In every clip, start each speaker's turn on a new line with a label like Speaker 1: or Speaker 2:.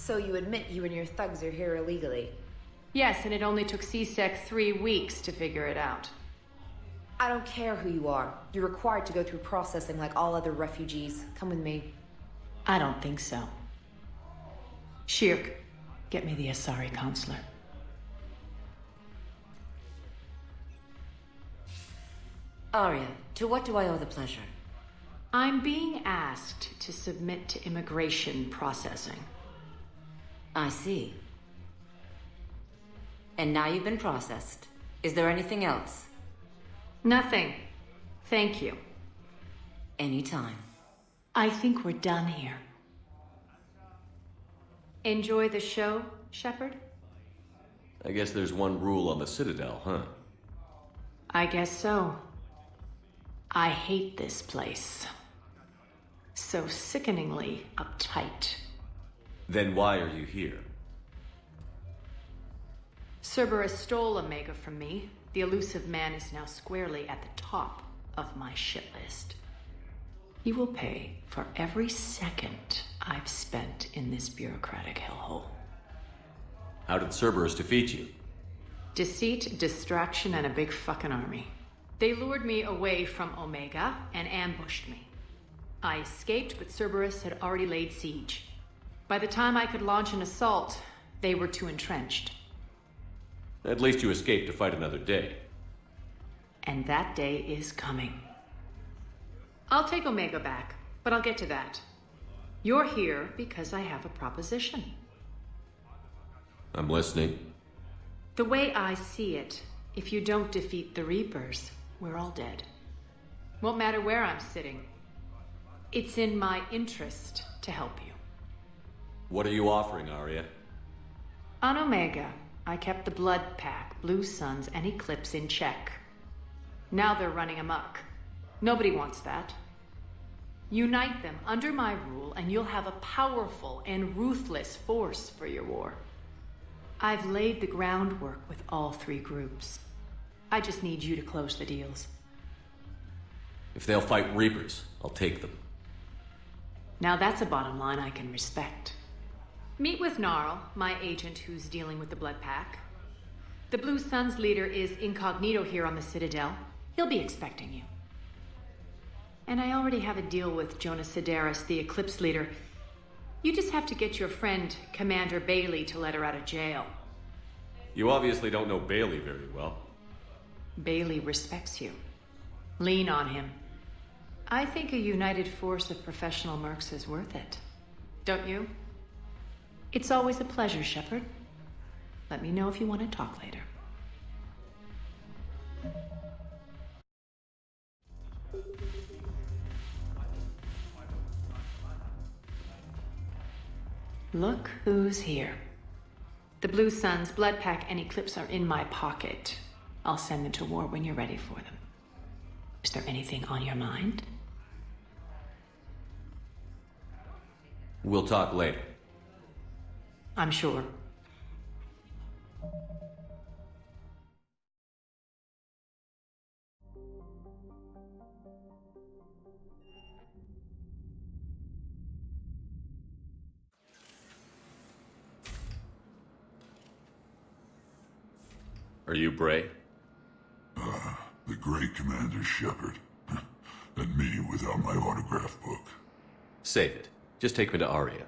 Speaker 1: So you admit you and your thugs are here illegally?
Speaker 2: Yes, and it only took CSEC 3 weeks to figure it out.
Speaker 1: I don't care who you are. You're required to go through processing like all other refugees. Come with me.
Speaker 2: I don't think so. Shirk, get me the Asari consular.
Speaker 3: Arya, to what do I owe the pleasure?
Speaker 2: I'm being asked to submit to immigration processing.
Speaker 3: I see. And now you've been processed. Is there anything else?
Speaker 2: Nothing. Thank you.
Speaker 3: Anytime.
Speaker 2: I think we're done here. Enjoy the show, Shepard?
Speaker 4: I guess there's one rule on the Citadel, huh?
Speaker 2: I guess so. I hate this place. So sickeningly uptight.
Speaker 4: Then why are you here?
Speaker 2: Cerberus stole Omega from me. The elusive man is now squarely at the top of my shit list. He will pay for every second I've spent in this bureaucratic hellhole.
Speaker 4: How did Cerberus defeat you?
Speaker 2: Deceit, distraction, and a big fucking army. They lured me away from Omega and ambushed me. I escaped, but Cerberus had already laid siege. By the time I could launch an assault, they were too entrenched.
Speaker 4: At least you escaped to fight another day.
Speaker 2: And that day is coming. I'll take Omega back, but I'll get to that. You're here because I have a proposition.
Speaker 4: I'm listening.
Speaker 2: The way I see it, if you don't defeat the Reapers, we're all dead. Won't matter where I'm sitting. It's in my interest to help you.
Speaker 4: What are you offering, Arya?
Speaker 2: On Omega, I kept the Blood Pack, Blue Suns, and Eclipse in check. Now they're running amok. Nobody wants that. Unite them under my rule, and you'll have a powerful and ruthless force for your war. I've laid the groundwork with all 3 groups. I just need you to close the deals.
Speaker 4: If they'll fight Reapers, I'll take them.
Speaker 2: Now that's a bottom line I can respect. Meet with Gnarl, my agent who's dealing with the Blood Pack. The Blue Suns leader is incognito here on the Citadel. He'll be expecting you. And I already have a deal with Jonas Sidaris, the Eclipse leader. You just have to get your friend, Commander Bailey, to let her out of jail.
Speaker 4: You obviously don't know Bailey very well.
Speaker 2: Bailey respects you. Lean on him. I think a united force of professional mercs is worth it. Don't you? It's always a pleasure, Shepard. Let me know if you want to talk later. Look who's here. The Blue Suns, Blood Pack, and Eclipse are in my pocket. I'll send them to war when you're ready for them. Is there anything on your mind?
Speaker 4: We'll talk later.
Speaker 2: I'm sure.
Speaker 4: Are you Bray?
Speaker 5: The great Commander Shepard. And me without my autograph book.
Speaker 4: Save it. Just take me to Arya.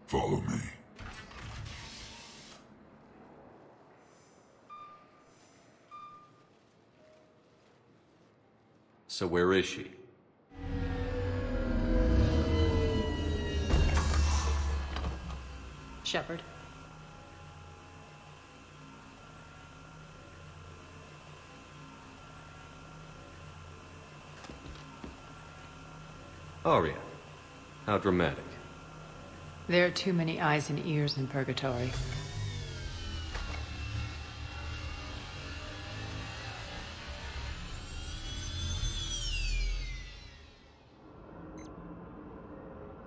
Speaker 5: Follow me.
Speaker 4: So where is she?
Speaker 2: Shepard.
Speaker 4: Arya. How dramatic.
Speaker 2: There are too many eyes and ears in Purgatory.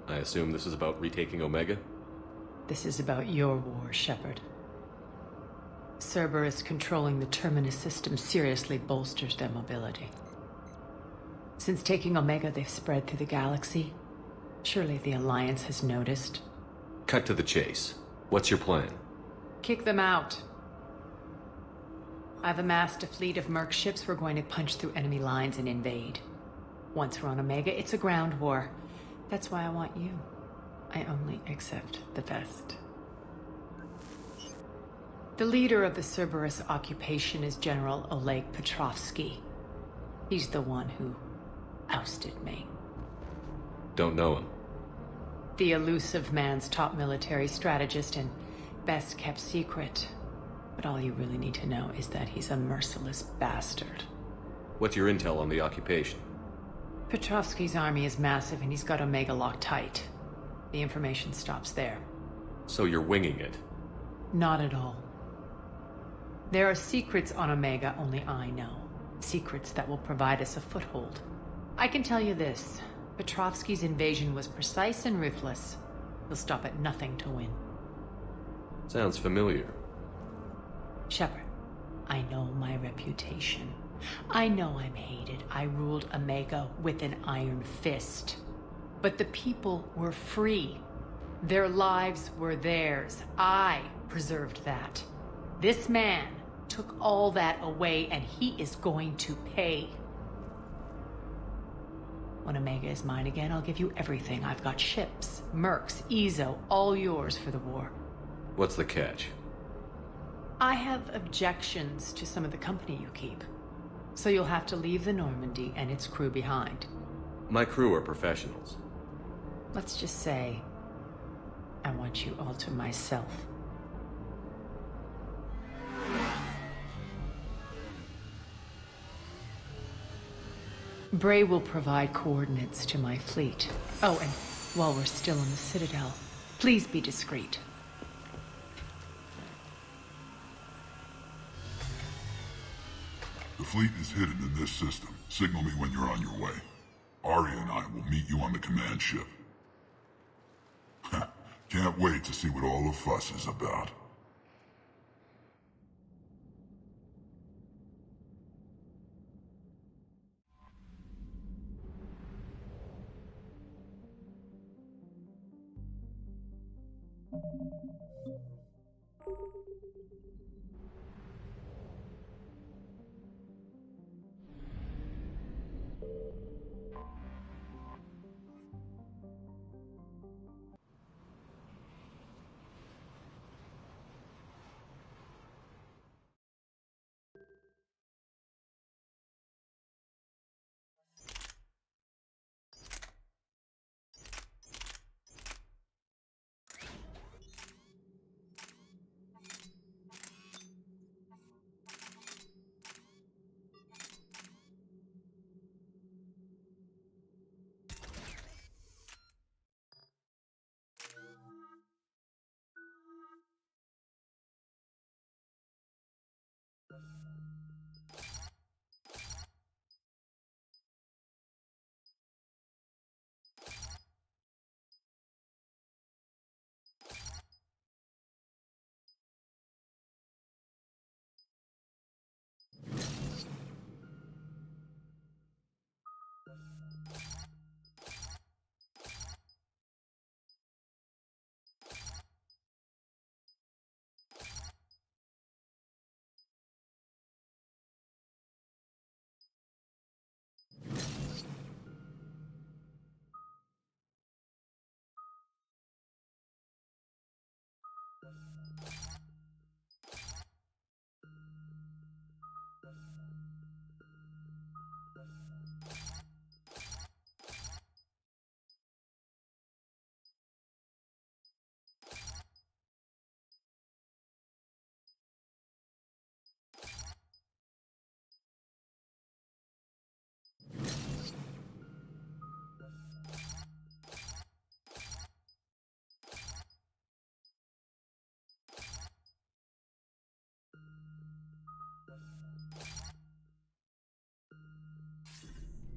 Speaker 4: I assume this is about retaking Omega?
Speaker 2: This is about your war, Shepard. Cerberus controlling the Terminus system seriously bolsters their mobility. Since taking Omega, they've spread through the galaxy. Surely the Alliance has noticed.
Speaker 4: Cut to the chase. What's your plan?
Speaker 2: Kick them out. I've amassed a fleet of merc ships. We're going to punch through enemy lines and invade. Once we're on Omega, it's a ground war. That's why I want you. I only accept the best. The leader of the Cerberus occupation is General Oleg Petrovsky. He's the one who ousted me.
Speaker 4: Don't know him.
Speaker 2: The elusive man's top military strategist and best kept secret. But all you really need to know is that he's a merciless bastard.
Speaker 4: What's your intel on the occupation?
Speaker 2: Petrovsky's army is massive and he's got Omega locked tight. The information stops there.
Speaker 4: So you're winging it?
Speaker 2: Not at all. There are secrets on Omega only I know. Secrets that will provide us a foothold. I can tell you this. Petrovsky's invasion was precise and ruthless. He'll stop at nothing to win.
Speaker 4: Sounds familiar.
Speaker 2: Shepard, I know my reputation. I know I'm hated. I ruled Omega with an iron fist. But the people were free. Their lives were theirs. I preserved that. This man took all that away, and he is going to pay. When Omega is mine again, I'll give you everything. I've got ships, mercs, Ezo, all yours for the war.
Speaker 4: What's the catch?
Speaker 2: I have objections to some of the company you keep. So you'll have to leave the Normandy and its crew behind.
Speaker 4: My crew are professionals.
Speaker 2: Let's just say, I want you all to myself. Bray will provide coordinates to my fleet. Oh, and while we're still in the Citadel, please be discreet.
Speaker 5: The fleet is hidden in this system. Signal me when you're on your way. Arya and I will meet you on the command ship. Can't wait to see what all the fuss is about.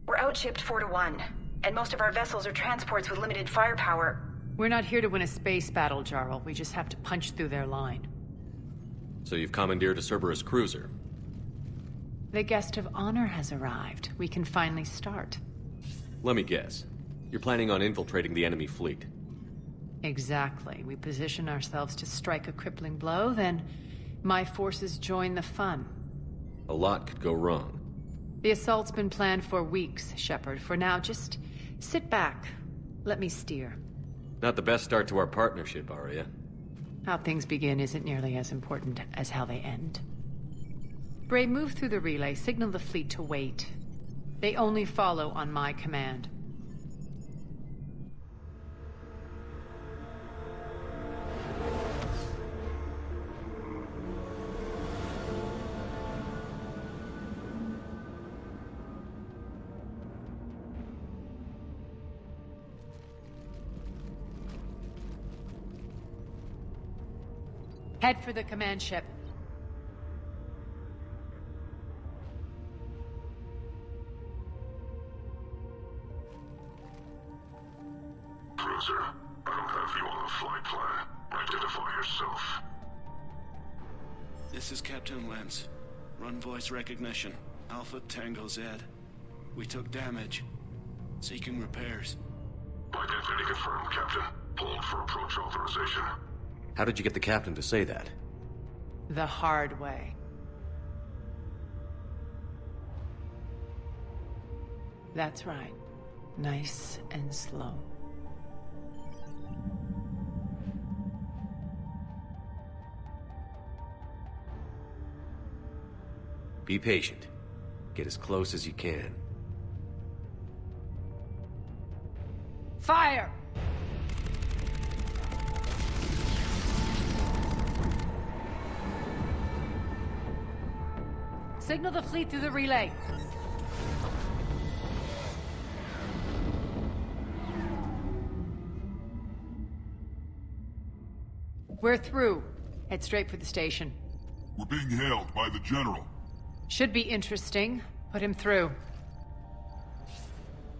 Speaker 6: We're outshipped 4-1, and most of our vessels are transports with limited firepower.
Speaker 2: We're not here to win a space battle, Jarl. We just have to punch through their line.
Speaker 4: So you've commandeered a Cerberus cruiser.
Speaker 2: The guest of honor has arrived. We can finally start.
Speaker 4: Let me guess. You're planning on infiltrating the enemy fleet.
Speaker 2: Exactly. We position ourselves to strike a crippling blow, then my forces join the fun.
Speaker 4: A lot could go wrong.
Speaker 2: The assault's been planned for weeks, Shepard. For now, just sit back. Let me steer.
Speaker 4: Not the best start to our partnership, Arya.
Speaker 2: How things begin isn't nearly as important as how they end. Bray, move through the relay, signal the fleet to wait. They only follow on my command. Head for the command ship.
Speaker 5: Cruiser, I don't have you on the flight plan. Identify yourself.
Speaker 7: This is Captain Lentz. Run voice recognition. Alpha Tango Z. We took damage. Seeking repairs.
Speaker 5: Identity confirmed, Captain. Hold for approach authorization.
Speaker 4: How did you get the captain to say that?
Speaker 2: The hard way. That's right. Nice and slow.
Speaker 4: Be patient. Get as close as you can.
Speaker 2: Fire! Signal the fleet through the relay. We're through. Head straight for the station.
Speaker 5: We're being hailed by the General.
Speaker 2: Should be interesting. Put him through.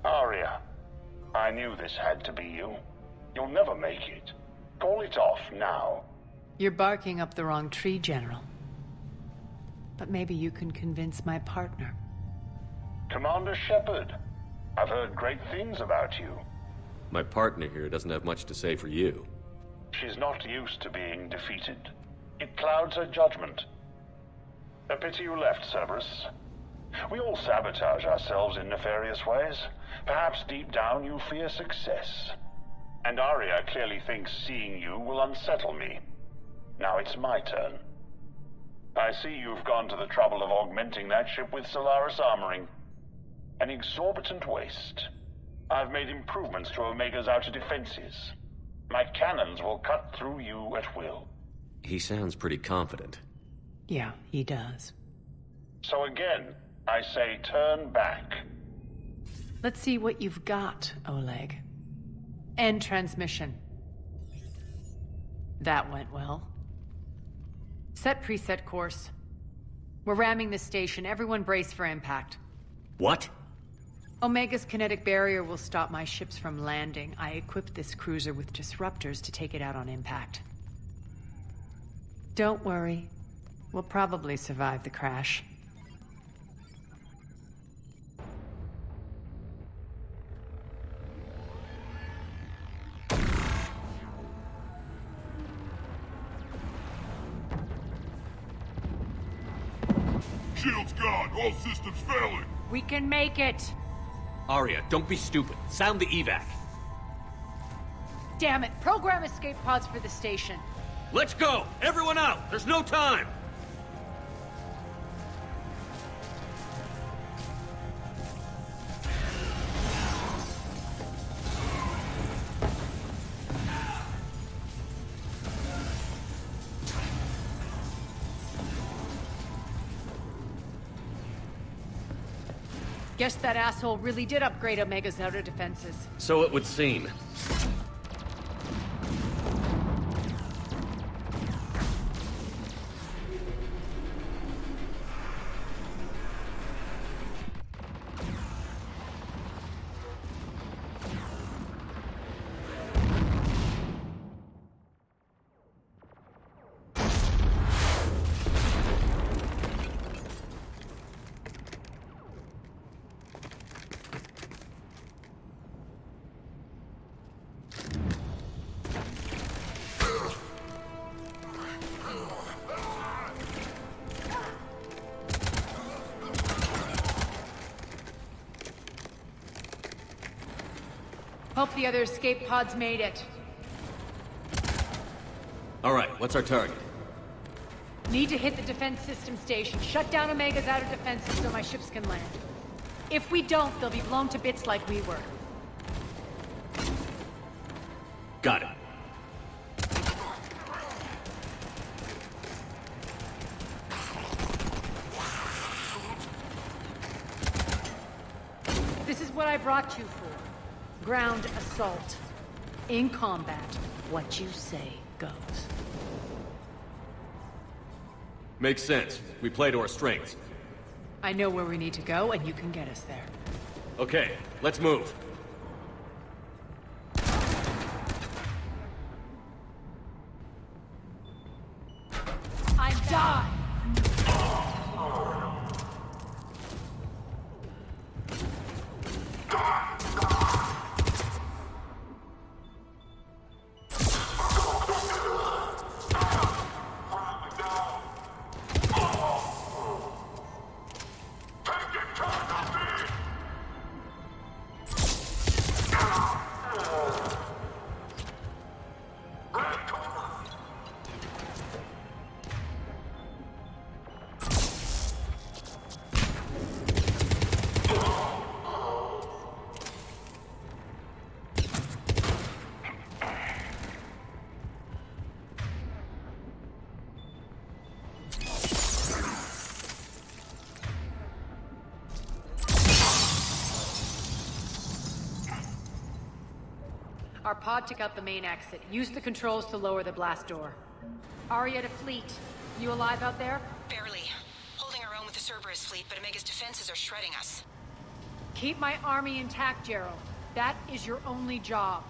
Speaker 8: Arya, I knew this had to be you. You'll never make it. Call it off now.
Speaker 2: You're barking up the wrong tree, General. But maybe you can convince my partner.
Speaker 8: Commander Shepard, I've heard great things about you.
Speaker 4: My partner here doesn't have much to say for you.
Speaker 8: She's not used to being defeated. It clouds her judgment. A pity you left, Cerberus. We all sabotage ourselves in nefarious ways. Perhaps deep down you fear success. And Arya clearly thinks seeing you will unsettle me. Now it's my turn. I see you've gone to the trouble of augmenting that ship with Solaris armoring. An exorbitant waste. I've made improvements to Omega's outer defenses. My cannons will cut through you at will.
Speaker 4: He sounds pretty confident.
Speaker 2: Yeah, he does.
Speaker 8: So again, I say turn back.
Speaker 2: Let's see what you've got, Oleg. End transmission. That went well. Set preset course. We're ramming the station. Everyone brace for impact.
Speaker 4: What?
Speaker 2: Omega's kinetic barrier will stop my ships from landing. I equipped this cruiser with disruptors to take it out on impact. Don't worry. We'll probably survive the crash.
Speaker 5: Shield's gone. All systems failing.
Speaker 2: We can make it!
Speaker 4: Arya, don't be stupid. Sound the evac.
Speaker 2: Damn it! Program escape pods for the station.
Speaker 4: Let's go! Everyone out! There's no time!
Speaker 2: Guess that asshole really did upgrade Omega's outer defenses.
Speaker 4: So it would seem.
Speaker 2: Hope the other escape pods made it.
Speaker 4: Alright, what's our target?
Speaker 2: Need to hit the defense system station. Shut down Omega's outer defenses so my ships can land. If we don't, they'll be blown to bits like we were.
Speaker 4: Got it.
Speaker 2: This is what I brought you for. Ground assault. In combat, what you say goes.
Speaker 4: Makes sense. We play to our strengths.
Speaker 2: I know where we need to go, and you can get us there.
Speaker 4: Okay, let's move.
Speaker 2: I die! Our pod took out the main exit. Use the controls to lower the blast door. Aria to fleet. You alive out there?
Speaker 6: Barely. Holding our own with the Cerberus fleet, but Omega's defenses are shredding us.
Speaker 2: Keep my army intact, Gerald. That is your only job.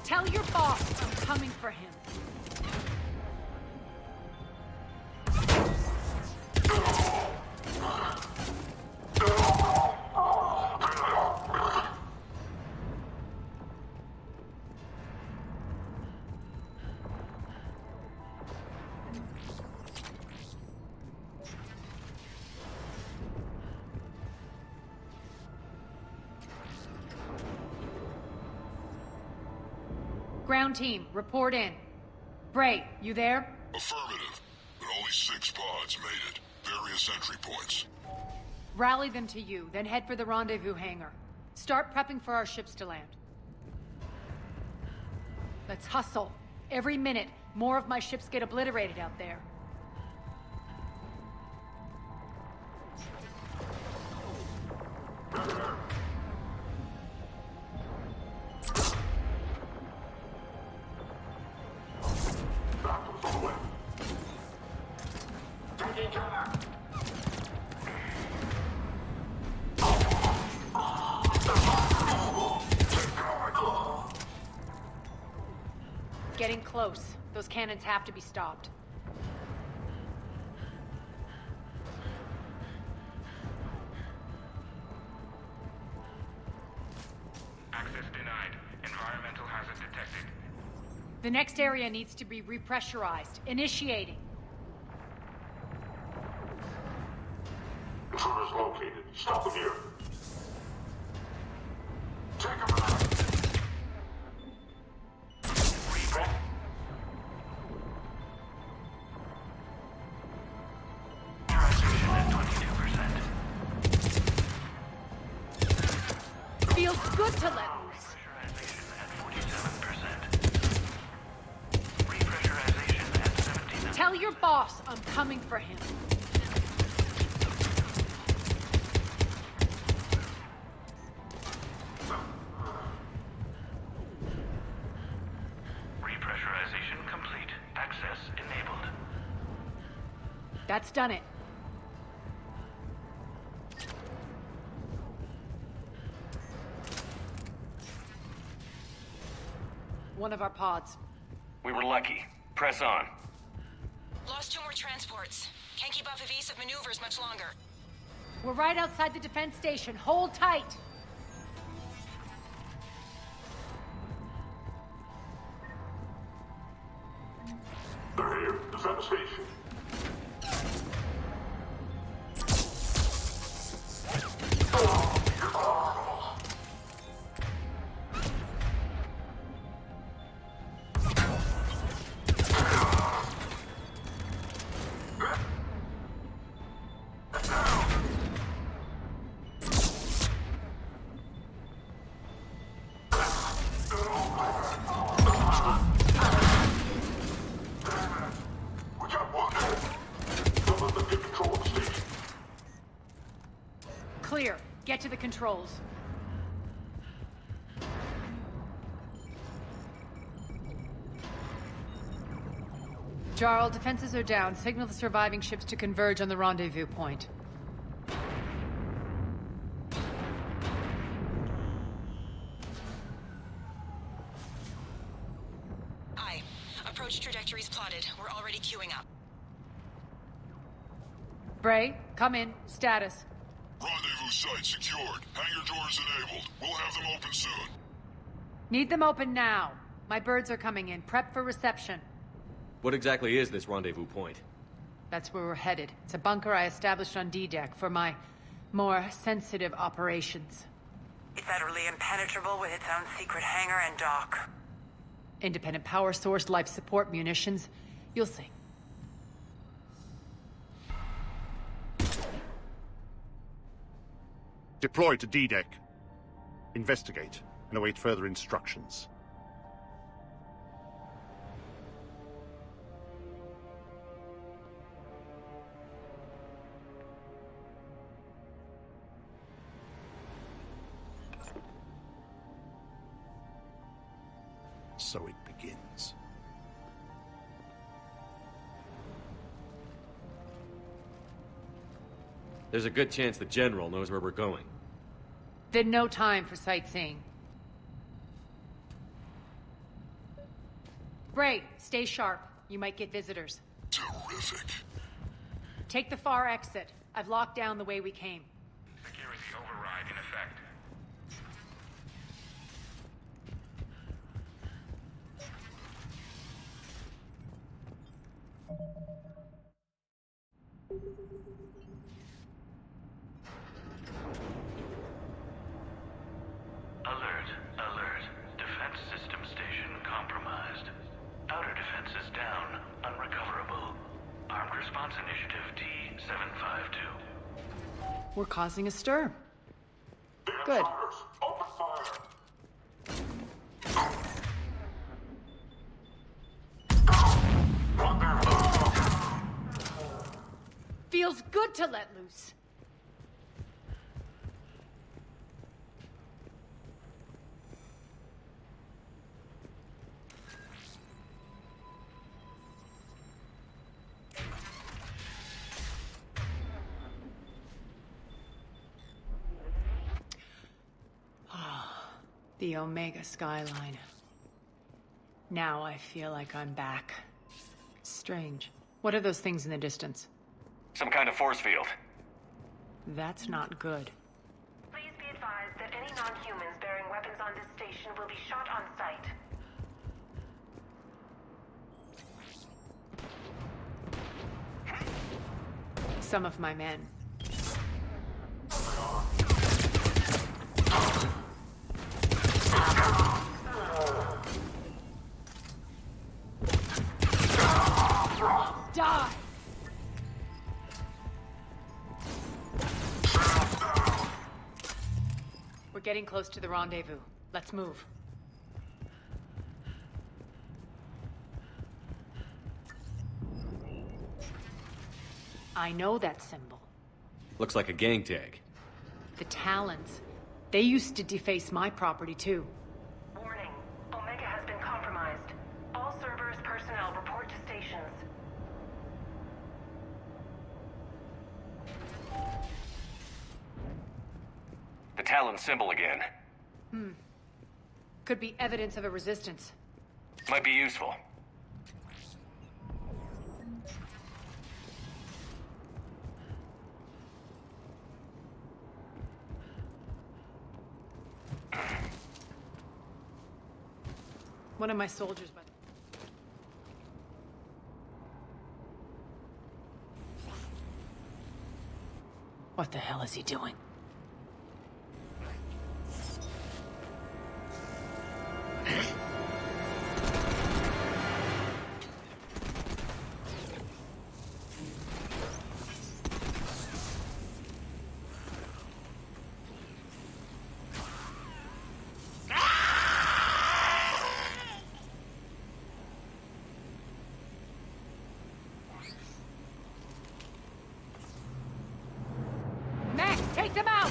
Speaker 2: Tell your boss I'm coming for him. Ground team, report in. Bray, you there?
Speaker 5: Affirmative, but only 6 pods made it. Various entry points.
Speaker 2: Rally them to you, then head for the rendezvous hangar. Start prepping for our ships to land. Let's hustle. Every minute, more of my ships get obliterated out there. Getting close. Those cannons have to be stopped.
Speaker 9: Access denied. Environmental hazard detected.
Speaker 2: The next area needs to be repressurized. Initiating.
Speaker 5: Intruders located. Stop them here. Take them out.
Speaker 2: Feels good to let loose.
Speaker 9: Pressurization at 47%. Repressurization at 79%.
Speaker 2: Tell your boss I'm coming for him.
Speaker 9: Repressurization complete. Access enabled.
Speaker 2: That's done it. One of our pods.
Speaker 9: We were lucky. Press on.
Speaker 6: Lost 2 more transports. Can't keep up evasive maneuvers much longer.
Speaker 2: We're right outside the defense station. Hold tight.
Speaker 5: They're here. Defend the station.
Speaker 2: controls. Jarl, defenses are down. Signal the surviving ships to converge on the rendezvous point.
Speaker 6: Aye. Approach trajectories plotted. We're already queuing up.
Speaker 2: Bray, come in. Status.
Speaker 5: Rendezvous site secured. Hangar doors enabled. We'll have them open soon.
Speaker 2: Need them open now. My birds are coming in. Prep for reception.
Speaker 4: What exactly is this rendezvous point?
Speaker 2: That's where we're headed. It's a bunker I established on D-Deck for my more sensitive operations.
Speaker 10: It's utterly impenetrable with its own secret hangar and dock.
Speaker 2: Independent power source, life support, munitions. You'll see.
Speaker 11: Deploy to D-Deck. Investigate and await further instructions. So it begins.
Speaker 4: There's a good chance the General knows where we're going.
Speaker 2: Then no time for sightseeing. Bray, stay sharp. You might get visitors.
Speaker 5: Terrific.
Speaker 2: Take the far exit. I've locked down the way we came.
Speaker 9: Security override in effect. Alert, alert. Defense system station compromised. Outer defenses down, unrecoverable. Armed Response Initiative T-752.
Speaker 2: We're causing a stir. Good.
Speaker 5: Open fire.
Speaker 2: Feels good to let loose. The Omega skyline. Now I feel like I'm back. Strange. What are those things in the distance?
Speaker 9: Some kind of force field.
Speaker 2: That's not good.
Speaker 6: Please be advised that any non-humans bearing weapons on this station will be shot on sight.
Speaker 2: Some of my men. Die! We're getting close to the rendezvous. Let's move. I know that symbol.
Speaker 4: Looks like a gang tag.
Speaker 2: The Talons. They used to deface my property, too.
Speaker 6: Warning. Omega has been compromised. All Cerberus personnel report to stations.
Speaker 9: The Talon symbol again.
Speaker 2: Could be evidence of a resistance.
Speaker 9: Might be useful.
Speaker 2: One of my soldiers, but... What the hell is he doing? Max, take them out!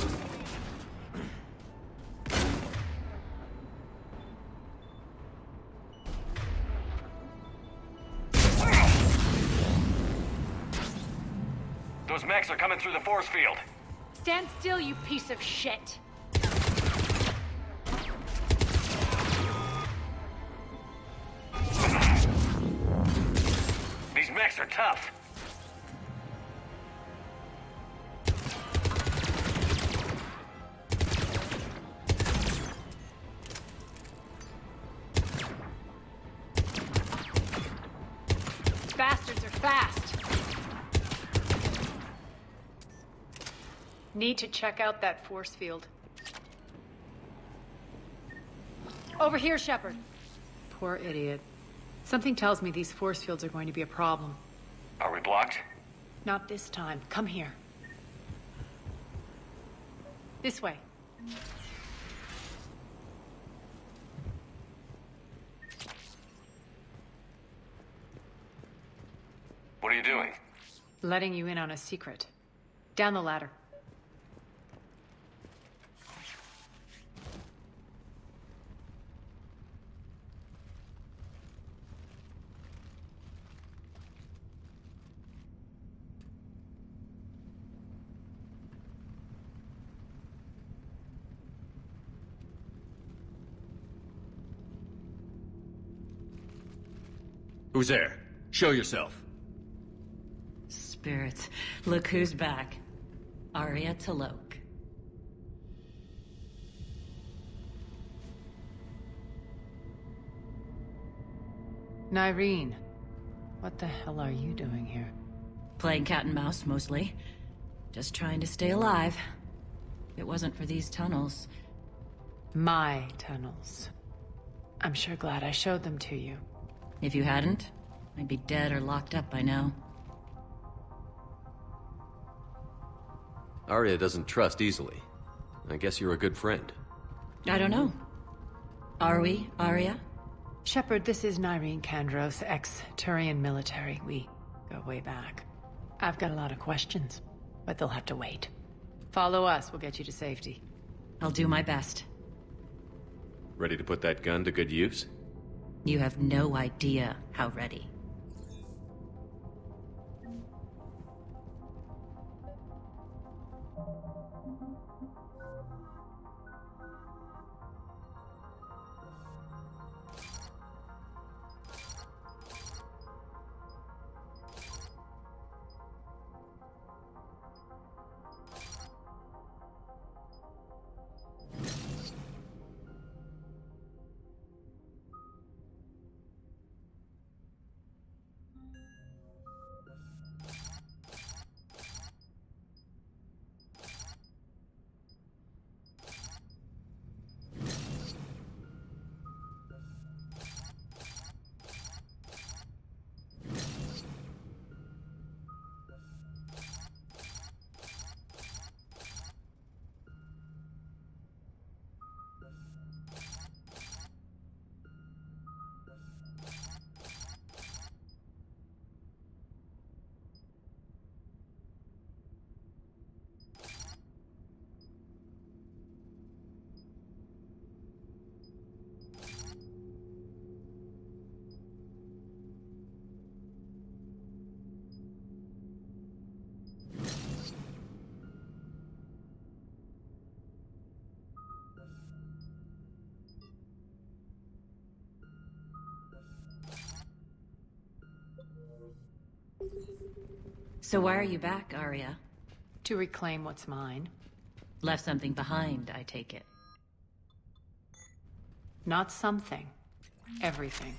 Speaker 9: Those mechs are coming through the force field.
Speaker 2: Stand still, you piece of shit!
Speaker 9: These mechs are tough.
Speaker 2: Bastards are fast. Need to check out that force field. Over here, Shepard. Poor idiot. Something tells me these force fields are going to be a problem.
Speaker 9: Are we blocked?
Speaker 2: Not this time. Come here. This way.
Speaker 9: What are you doing?
Speaker 2: Letting you in on a secret. Down the ladder.
Speaker 4: Who's there? Show yourself.
Speaker 3: Spirits, look who's back. Arya Talok.
Speaker 2: Nyreen, what the hell are you doing here?
Speaker 3: Playing cat and mouse, mostly. Just trying to stay alive. If it wasn't for these tunnels.
Speaker 2: My tunnels. I'm sure glad I showed them to you.
Speaker 3: If you hadn't, I'd be dead or locked up by now.
Speaker 4: Arya doesn't trust easily. I guess you're a good friend.
Speaker 3: I don't know. Are we, Arya?
Speaker 2: Shepard, this is Nyreen Kandros, ex-Turian military. We go way back. I've got a lot of questions, but they'll have to wait. Follow us, we'll get you to safety.
Speaker 3: I'll do my best.
Speaker 4: Ready to put that gun to good use?
Speaker 3: You have no idea how ready. So why are you back, Arya?
Speaker 2: To reclaim what's mine.
Speaker 3: Left something behind, I take it.
Speaker 2: Not something. Everything.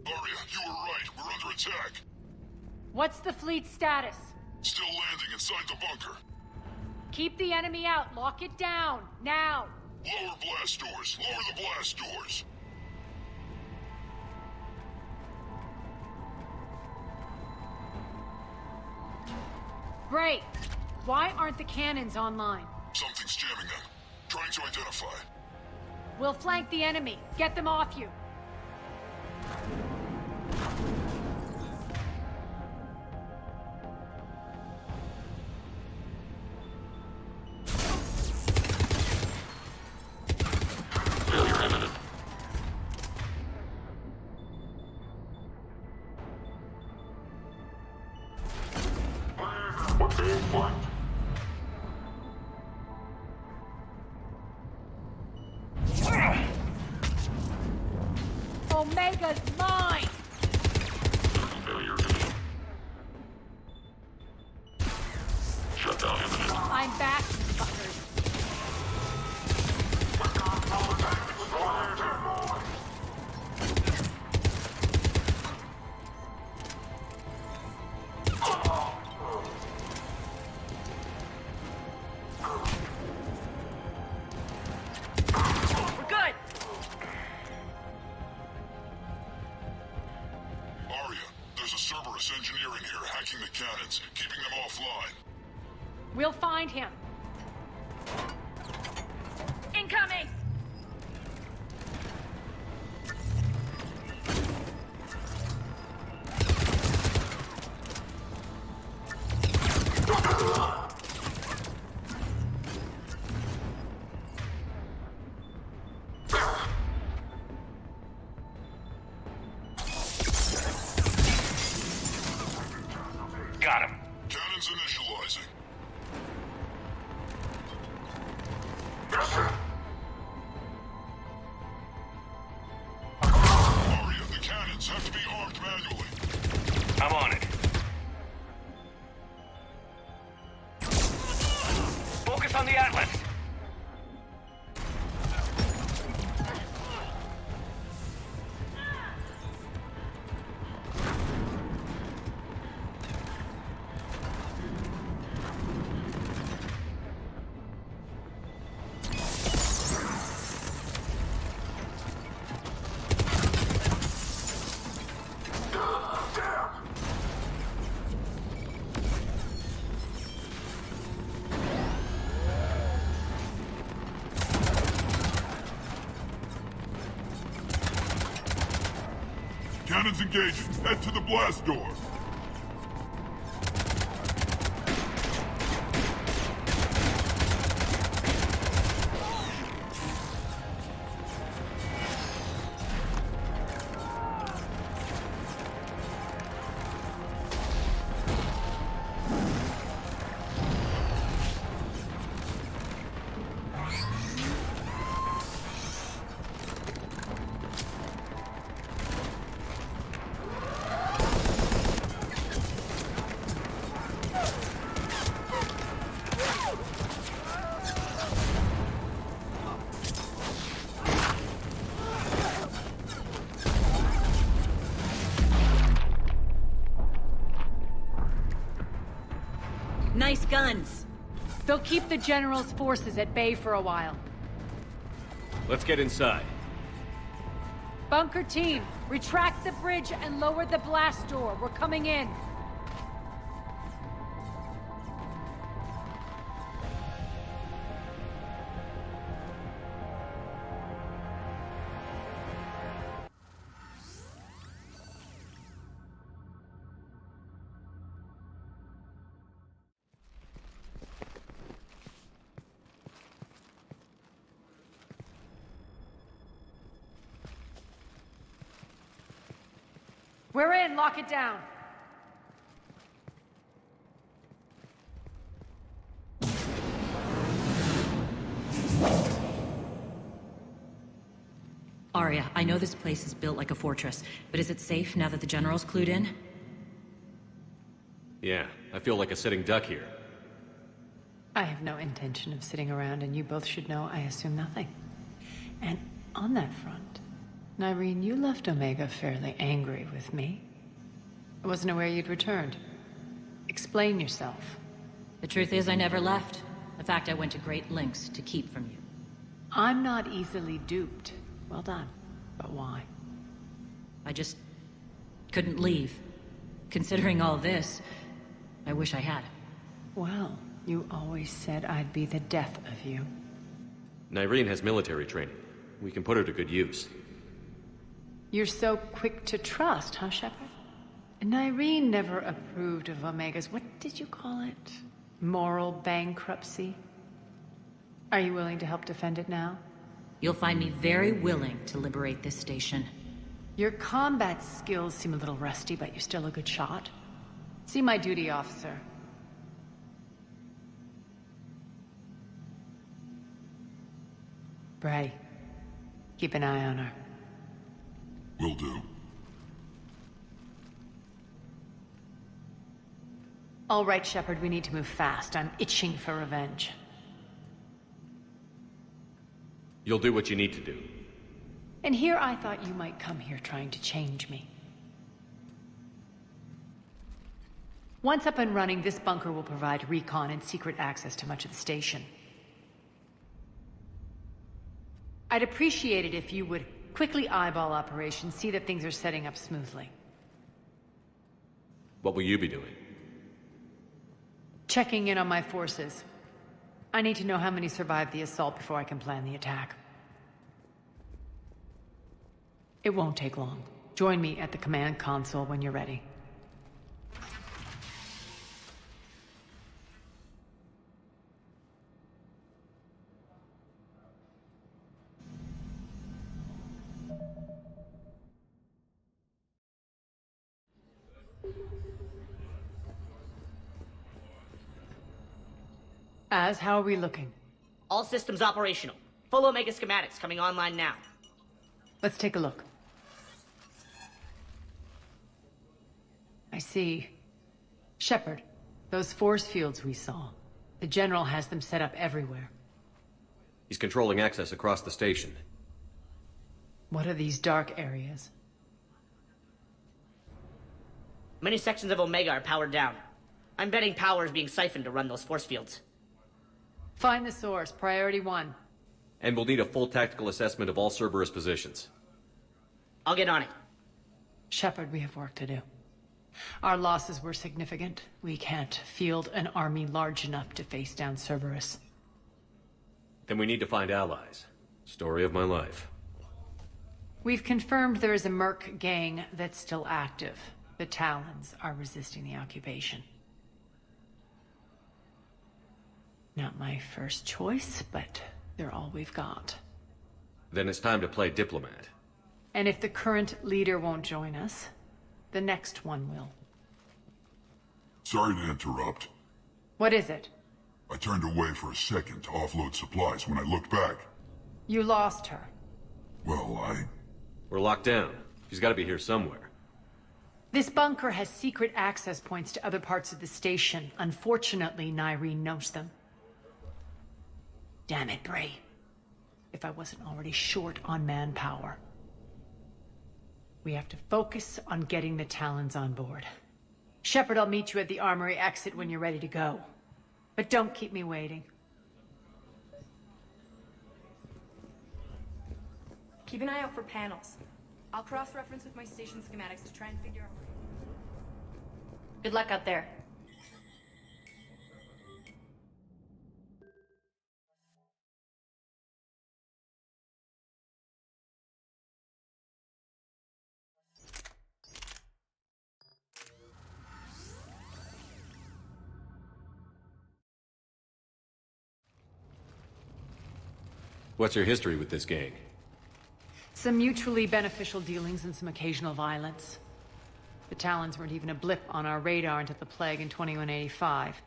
Speaker 5: Arya, you were right. We're under attack.
Speaker 2: What's the fleet's status?
Speaker 5: Still landing inside the bunker.
Speaker 2: Keep the enemy out. Lock it down. Now.
Speaker 5: Lower blast doors. Lower the blast doors.
Speaker 2: Great. Why aren't the cannons online?
Speaker 5: Something's jamming them. Trying to identify.
Speaker 2: We'll flank the enemy. Get them off you. Omega's mine!
Speaker 5: Shut down imminent.
Speaker 2: I'm back, fuckers.
Speaker 6: We're good!
Speaker 5: Arya, there's a Cerberus engineer in here hacking the cannons, keeping them offline.
Speaker 2: We'll find him.
Speaker 6: Incoming!
Speaker 9: Got him.
Speaker 5: Cannons initializing. Arya, the cannons have to be armed manually.
Speaker 9: I'm on it. Focus on the Atlas.
Speaker 5: Cannons engaging. Head to the blast door.
Speaker 3: Nice guns.
Speaker 2: They'll keep the General's forces at bay for a while.
Speaker 4: Let's get inside.
Speaker 2: Bunker team, retract the bridge and lower the blast door. We're coming in. We're in. Lock it down.
Speaker 3: Arya, I know this place is built like a fortress, but is it safe now that the General's clued in?
Speaker 4: Yeah, I feel like a sitting duck here.
Speaker 2: I have no intention of sitting around, and you both should know I assume nothing. And on that front, Nyreen, you left Omega fairly angry with me. I wasn't aware you'd returned. Explain yourself.
Speaker 3: The truth is I never left. In fact, I went to great lengths to keep from you.
Speaker 2: I'm not easily duped. Well done. But why?
Speaker 3: I just couldn't leave. Considering all this, I wish I had.
Speaker 2: Well, you always said I'd be the death of you.
Speaker 4: Nyreen has military training. We can put her to good use.
Speaker 2: You're so quick to trust, huh, Shepard? Nyreen never approved of Omega's, what did you call it? Moral bankruptcy? Are you willing to help defend it now?
Speaker 3: You'll find me very willing to liberate this station.
Speaker 2: Your combat skills seem a little rusty, but you're still a good shot. See my duty, officer. Bray, keep an eye on her.
Speaker 5: Will do.
Speaker 2: All right, Shepard, we need to move fast. I'm itching for revenge.
Speaker 4: You'll do what you need to do.
Speaker 2: And here I thought you might come here trying to change me. Once up and running, this bunker will provide recon and secret access to much of the station. I'd appreciate it if you would quickly eyeball operations, see that things are setting up smoothly.
Speaker 4: What will you be doing?
Speaker 2: Checking in on my forces. I need to know how many survived the assault before I can plan the attack. It won't take long. Join me at the command console when you're ready. How are we looking?
Speaker 12: All systems operational. Full Omega schematics coming online now.
Speaker 2: Let's take a look. I see. Shepard, those force fields we saw. The General has them set up everywhere.
Speaker 4: He's controlling access across the station.
Speaker 2: What are these dark areas?
Speaker 12: Many sections of Omega are powered down. I'm betting power is being siphoned to run those force fields.
Speaker 2: Find the source, priority 1.
Speaker 4: And we'll need a full tactical assessment of all Cerberus positions.
Speaker 12: I'll get on it.
Speaker 2: Shepard, we have work to do. Our losses were significant. We can't field an army large enough to face down Cerberus.
Speaker 4: Then we need to find allies. Story of my life.
Speaker 2: We've confirmed there is a Merc gang that's still active. The Talons are resisting the occupation. Not my first choice, but they're all we've got.
Speaker 4: Then it's time to play diplomat.
Speaker 2: And if the current leader won't join us, the next one will.
Speaker 5: Sorry to interrupt.
Speaker 2: What is it?
Speaker 5: I turned away for a second to offload supplies. When I looked back...
Speaker 2: You lost her.
Speaker 5: Well,
Speaker 4: We're locked down. She's got to be here somewhere.
Speaker 2: This bunker has secret access points to other parts of the station. Unfortunately, Nyreen knows them. Damn it, Bray. If I wasn't already short on manpower. We have to focus on getting the Talons on board. Shepard, I'll meet you at the armory exit when you're ready to go. But don't keep me waiting.
Speaker 13: Keep an eye out for panels. I'll cross-reference with my station schematics to try and figure out... Good luck out there.
Speaker 4: What's your history with this gang?
Speaker 2: Some mutually beneficial dealings and some occasional violence. The Talons weren't even a blip on our radar until the plague in 2185.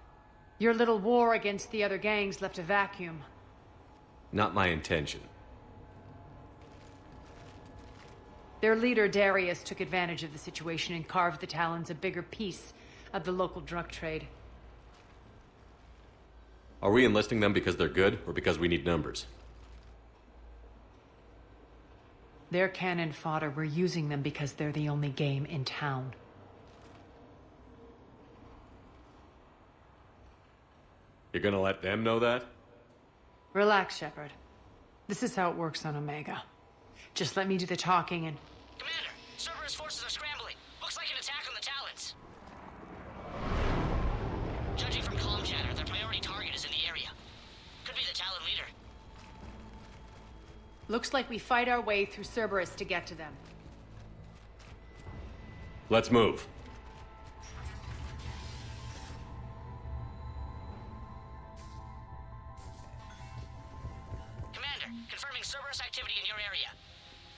Speaker 2: Your little war against the other gangs left a vacuum.
Speaker 4: Not my intention.
Speaker 2: Their leader, Darius, took advantage of the situation and carved the Talons a bigger piece of the local drug trade.
Speaker 4: Are we enlisting them because they're good, or because we need numbers?
Speaker 2: They're cannon fodder. We're using them because they're the only game in town.
Speaker 4: You're gonna let them know that?
Speaker 2: Relax, Shepard. This is how it works on Omega. Just let me do the talking and...
Speaker 12: Commander, Cerberus forces are scrambling. Looks like an attack on the Talons. Judging from comm chatter, their priority target is in the area. Could be the Talon leader.
Speaker 2: Looks like we fight our way through Cerberus to get to them.
Speaker 4: Let's move.
Speaker 12: Commander, confirming Cerberus activity in your area.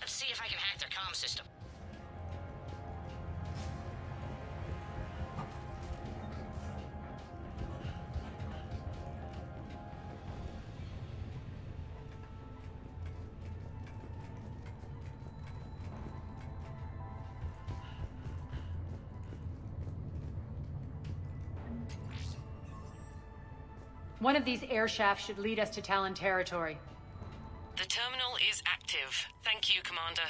Speaker 12: Let's see if I can hack their comm system.
Speaker 2: One of these air shafts should lead us to Talon territory.
Speaker 14: The terminal is active. Thank you, Commander.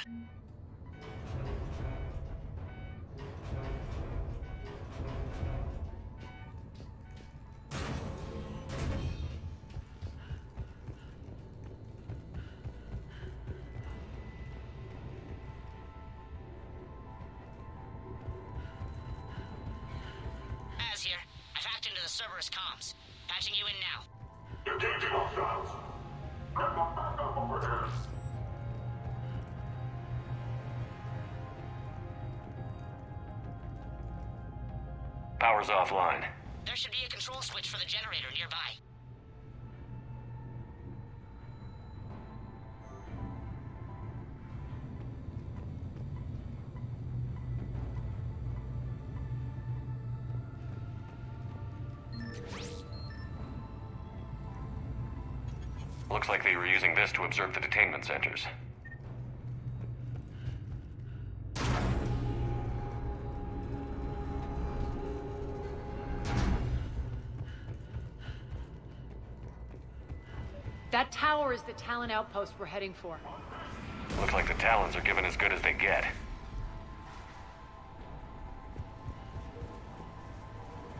Speaker 12: Az here. I've hacked into the Cerberus comms. Patching you in now.
Speaker 8: Engaging hostiles. Get them back up over here.
Speaker 9: Power's offline.
Speaker 12: There should be a control switch for the generator nearby.
Speaker 9: Looks like they were using this to observe the detainment centers.
Speaker 2: That tower is the Talon outpost we're heading for.
Speaker 9: Looks like the Talons are given as good as they get.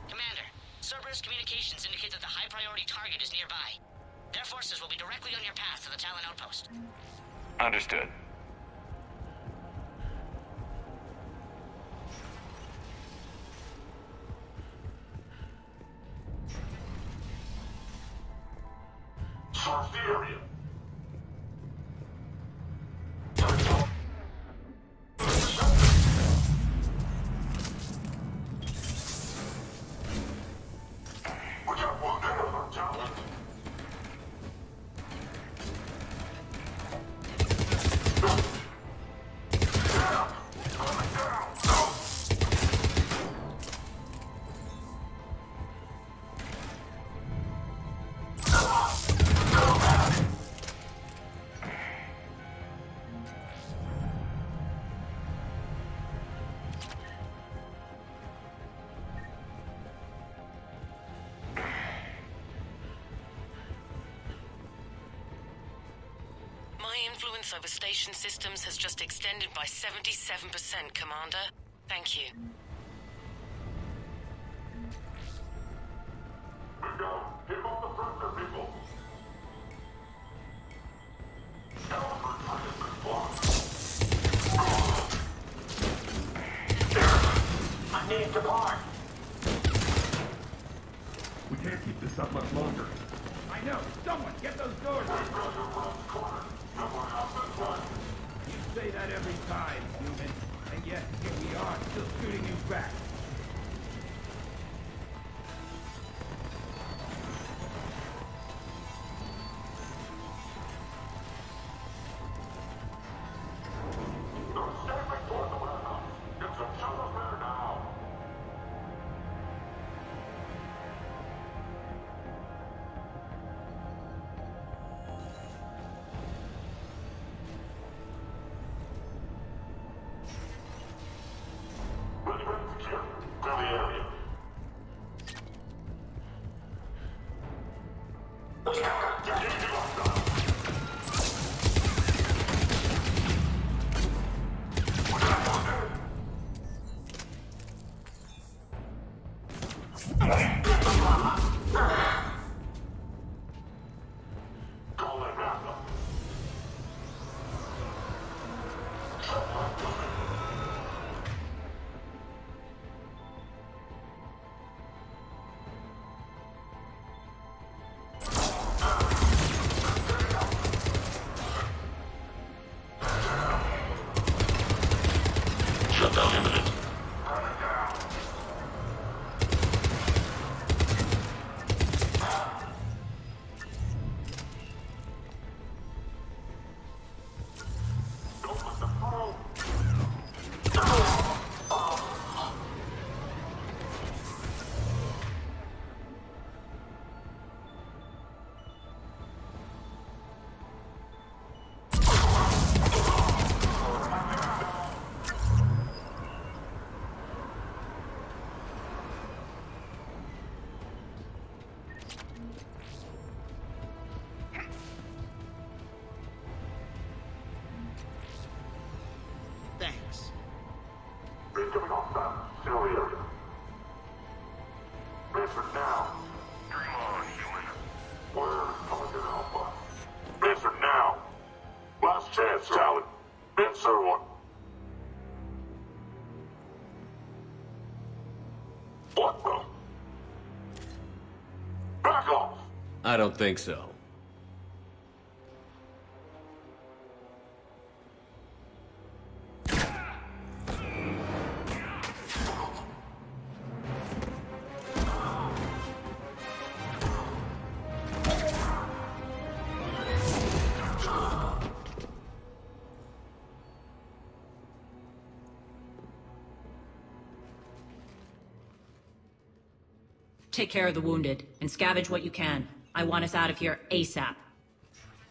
Speaker 12: Commander, Cerberus communications indicate that the high-priority target is nearby. Their forces will be directly on your path to the Talon outpost.
Speaker 9: Understood.
Speaker 8: Search the area. We got one there on Talon.
Speaker 14: My influence over station systems has just extended by 77%, Commander. Thank you.
Speaker 8: Bingo! Get him off the perimeter, people! I need to park!
Speaker 15: We can't keep this up much longer. I know! Someone get those doors! You say that every time, human. And yet, here we are, still shooting you back.
Speaker 5: What the? Back off!
Speaker 4: I don't think so.
Speaker 3: Take care of the wounded, and scavenge what you can. I want us out of here ASAP.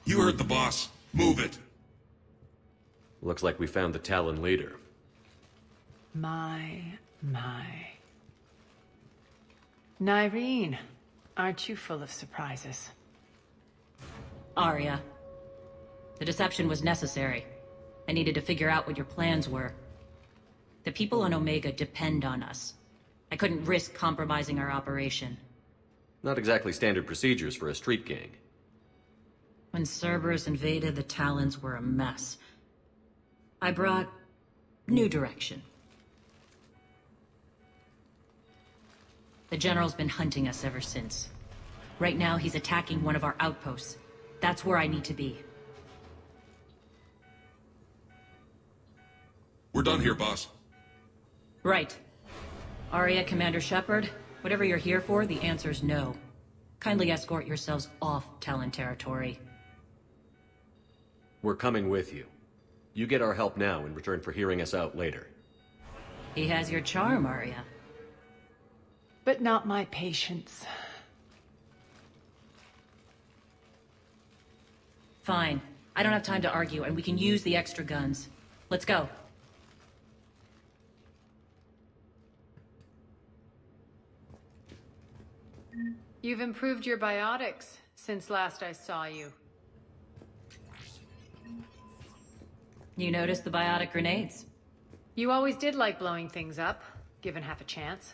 Speaker 5: You heard the boss. Move it.
Speaker 4: Looks like we found the Talon leader.
Speaker 2: My. Nyreen, aren't you full of surprises?
Speaker 3: Arya. The deception was necessary. I needed to figure out what your plans were. The people on Omega depend on us. I couldn't risk compromising our operation.
Speaker 4: Not exactly standard procedures for a street gang.
Speaker 3: When Cerberus invaded, the Talons were a mess. I brought new direction. The General's been hunting us ever since. Right now, he's attacking one of our outposts. That's where I need to be.
Speaker 5: We're done here, boss.
Speaker 3: Right. Arya, Commander Shepard, whatever you're here for, the answer's no. Kindly escort yourselves off Talon territory.
Speaker 4: We're coming with you. You get our help now in return for hearing us out later.
Speaker 3: He has your charm, Arya.
Speaker 2: But not my patience.
Speaker 3: Fine. I don't have time to argue, and we can use the extra guns. Let's go.
Speaker 2: You've improved your biotics since last I saw you.
Speaker 3: You noticed the biotic grenades?
Speaker 2: You always did like blowing things up, given half a chance.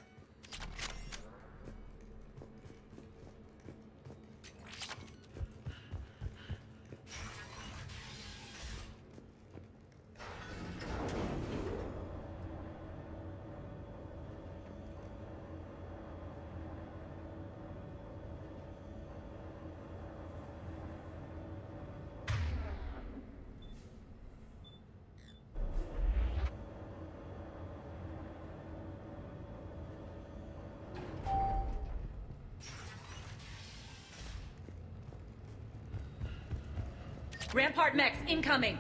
Speaker 3: Rampart mechs incoming!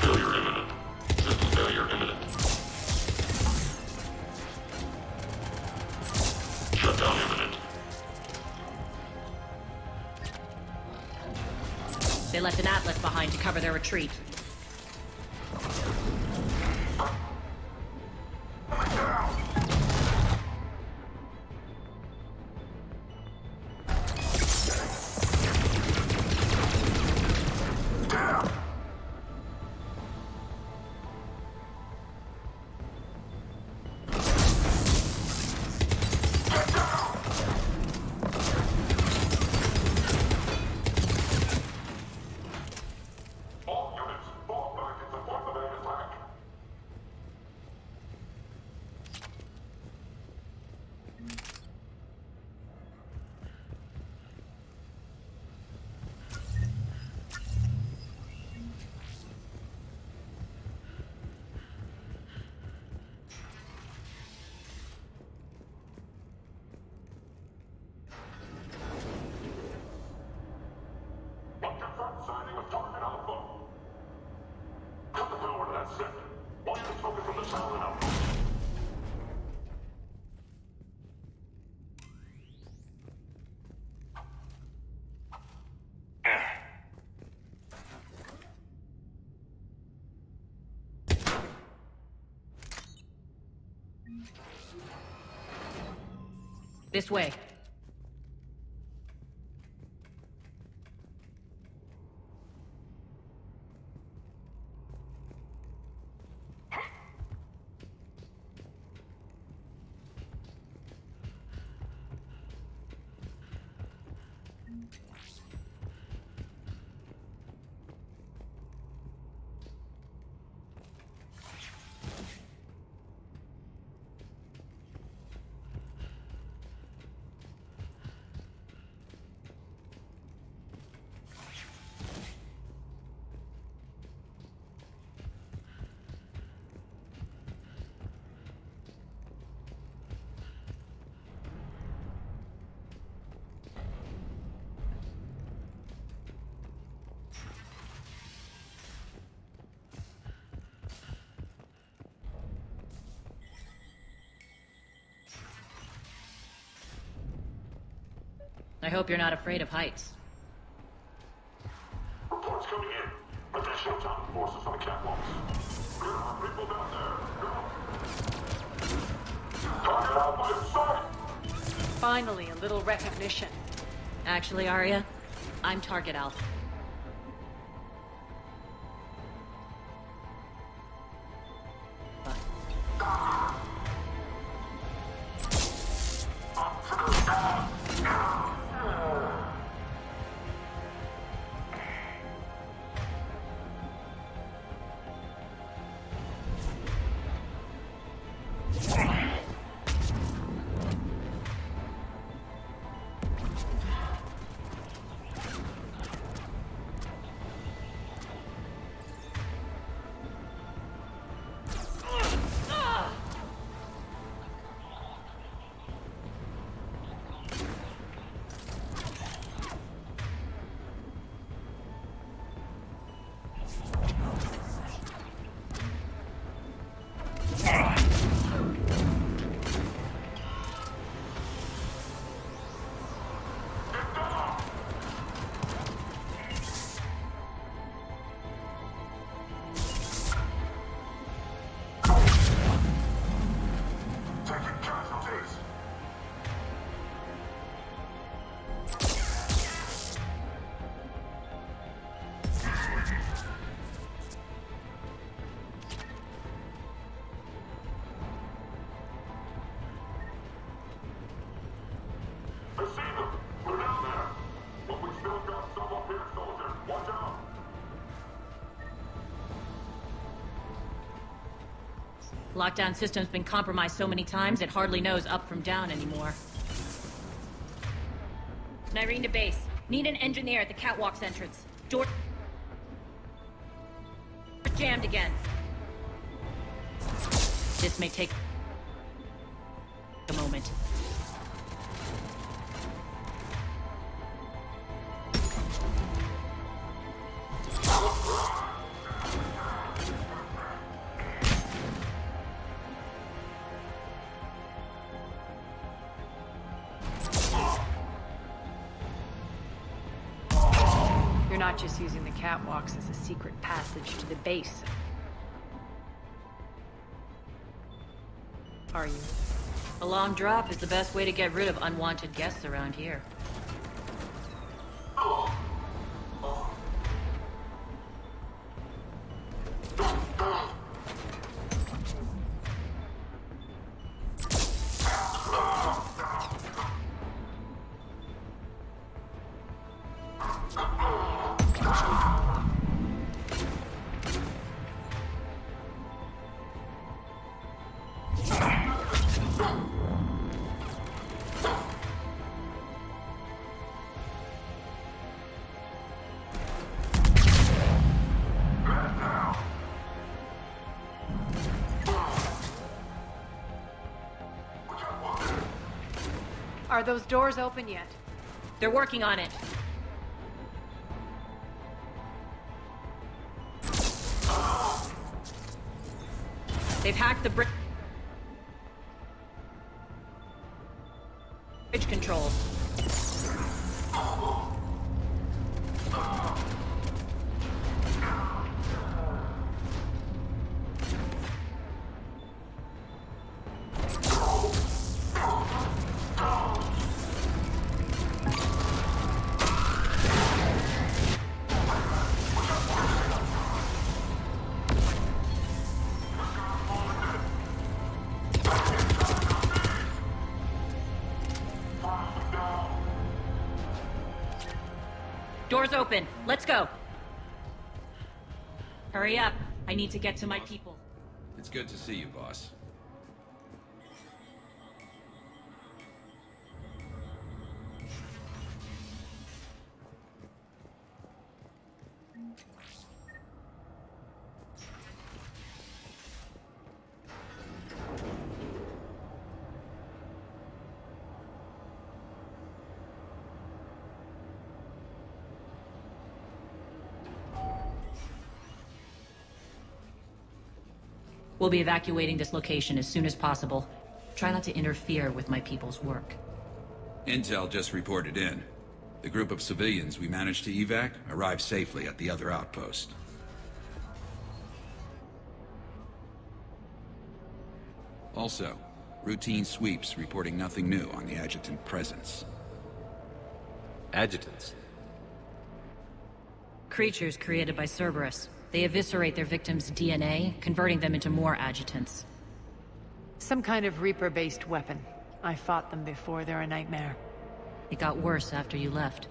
Speaker 5: Failure imminent. System failure imminent. Shutdown imminent.
Speaker 3: They left an Atlas behind to cover their retreat.
Speaker 5: Signing of target Alpha. Cut the power to that set. All units focus on the Talon outpost.
Speaker 3: This way. I hope you're not afraid of heights.
Speaker 5: Reports coming in. Additional Titan forces on the catwalks. There are people down there. Go. Target out by sight.
Speaker 2: Finally, a little recognition.
Speaker 3: Actually, Arya, I'm Target Alpha. Lockdown system's been compromised so many times, it hardly knows up from down anymore. Nyrene to base. Need an engineer at the catwalk's entrance. Door jammed again. This may take a moment.
Speaker 2: Not just using the catwalks as a secret passage to the base. Are you?
Speaker 3: A long drop is the best way to get rid of unwanted guests around here.
Speaker 2: Are those doors open yet?
Speaker 3: They're working on it. They've hacked the bridge controls. Doors open. Let's go. Hurry up. I need to get to my people.
Speaker 16: It's good to see you, boss.
Speaker 3: We'll be evacuating this location as soon as possible. Try not to interfere with my people's work.
Speaker 16: Intel just reported in. The group of civilians we managed to evac arrived safely at the other outpost. Also, routine sweeps reporting nothing new on the adjutant presence.
Speaker 4: Adjutants?
Speaker 3: Creatures created by Cerberus. They eviscerate their victims' DNA, converting them into more adjutants.
Speaker 2: Some kind of Reaper-based weapon. I fought them before, they're a nightmare.
Speaker 3: It got worse after you left.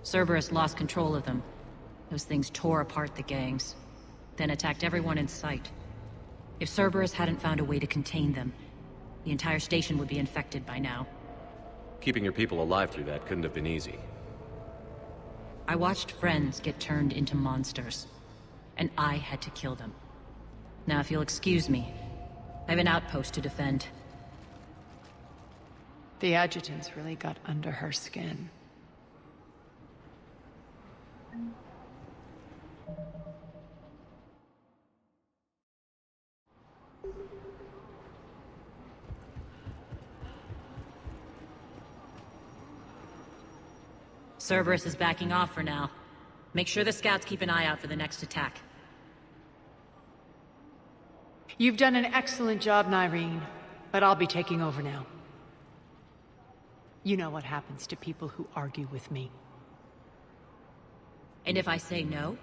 Speaker 3: Cerberus lost control of them. Those things tore apart the gangs, then attacked everyone in sight. If Cerberus hadn't found a way to contain them, the entire station would be infected by now.
Speaker 4: Keeping your people alive through that couldn't have been easy.
Speaker 3: I watched friends get turned into monsters, and I had to kill them. Now, if you'll excuse me, I have an outpost to defend.
Speaker 2: The adjutants really got under her skin.
Speaker 3: Cerberus is backing off for now. Make sure the scouts keep an eye out for the next attack.
Speaker 2: You've done an excellent job, Nyreen, but I'll be taking over now. You know what happens to people who argue with me.
Speaker 3: And if I say no,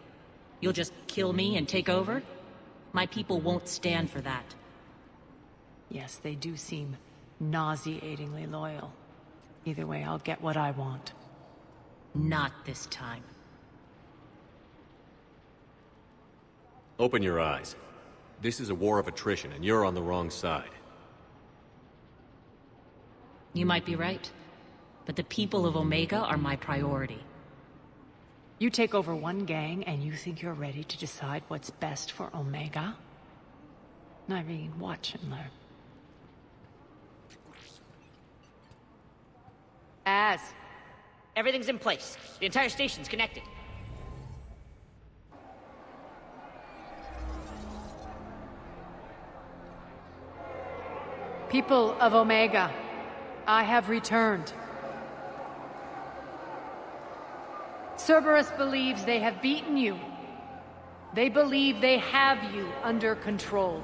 Speaker 3: you'll just kill me and take over? My people won't stand for that.
Speaker 2: Yes, they do seem nauseatingly loyal. Either way, I'll get what I want.
Speaker 3: Not this time.
Speaker 4: Open your eyes. This is a war of attrition, and you're on the wrong side.
Speaker 3: You might be right, but the people of Omega are my priority.
Speaker 2: You take over one gang, and you think you're ready to decide what's best for Omega? Nyreen, watch and learn.
Speaker 12: Everything's in place. The entire station's connected.
Speaker 2: People of Omega, I have returned. Cerberus believes they have beaten you. They believe they have you under control.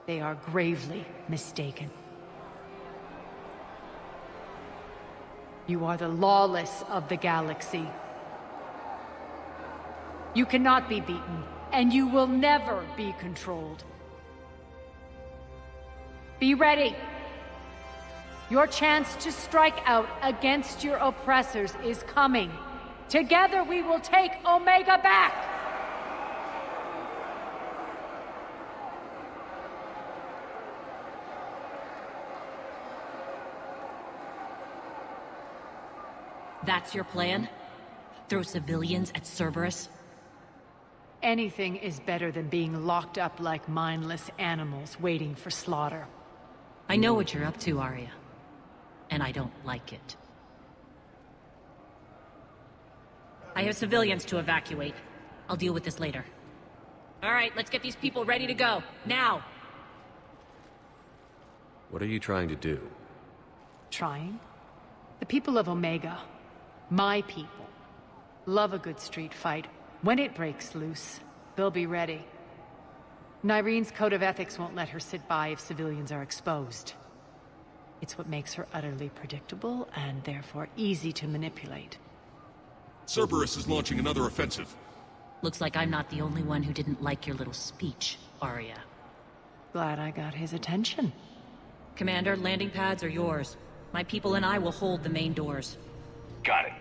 Speaker 2: They are gravely mistaken. You are the lawless of the galaxy. You cannot be beaten, and you will never be controlled. Be ready. Your chance to strike out against your oppressors is coming. Together we will take Omega back!
Speaker 3: That's your plan? Throw civilians at Cerberus?
Speaker 2: Anything is better than being locked up like mindless animals waiting for slaughter.
Speaker 3: I know what you're up to, Arya. And I don't like it. I have civilians to evacuate. I'll deal with this later. All right, let's get these people ready to go. Now!
Speaker 4: What are you trying to do?
Speaker 2: Trying? The people of Omega, my people, love a good street fight. When it breaks loose, they'll be ready. Nyreen's code of ethics won't let her sit by if civilians are exposed. It's what makes her utterly predictable and therefore easy to manipulate.
Speaker 17: Cerberus is launching another offensive.
Speaker 3: Looks like I'm not the only one who didn't like your little speech, Arya.
Speaker 2: Glad I got his attention.
Speaker 3: Commander, landing pads are yours. My people and I will hold the main doors.
Speaker 9: Got it.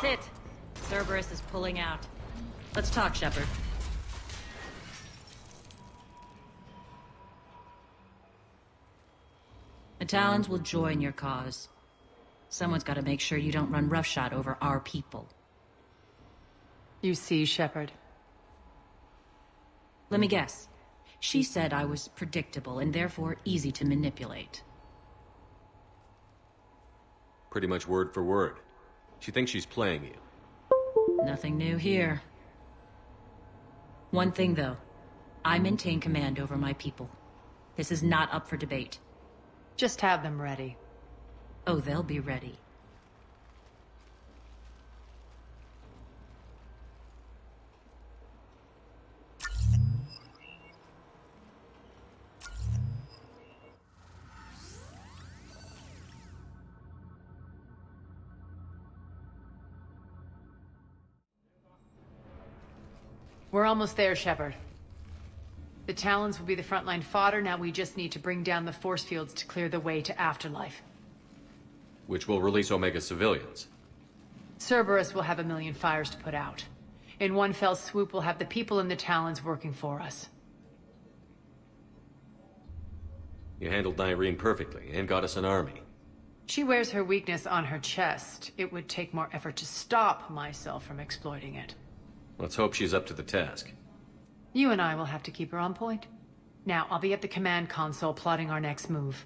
Speaker 3: it. Cerberus is pulling out. Let's talk, Shepard. The Talons will join your cause. Someone's got to make sure you don't run roughshod over our people.
Speaker 2: You see, Shepard.
Speaker 3: Let me guess. She said I was predictable and therefore easy to manipulate.
Speaker 4: Pretty much word for word. She thinks she's playing you.
Speaker 3: Nothing new here. One thing, though. I maintain command over my people. This is not up for debate.
Speaker 2: Just have them ready.
Speaker 3: Oh, they'll be ready.
Speaker 2: We're almost there, Shepard. The Talons will be the frontline fodder, now we just need to bring down the force fields to clear the way to Afterlife.
Speaker 4: Which will release Omega civilians.
Speaker 2: Cerberus will have a million fires to put out. In one fell swoop, we'll have the people in the Talons working for us.
Speaker 4: You handled Nyreen perfectly, and got us an army.
Speaker 2: She wears her weakness on her chest. It would take more effort to stop myself from exploiting it.
Speaker 4: Let's hope she's up to the task.
Speaker 2: You and I will have to keep her on point. Now, I'll be at the command console plotting our next move.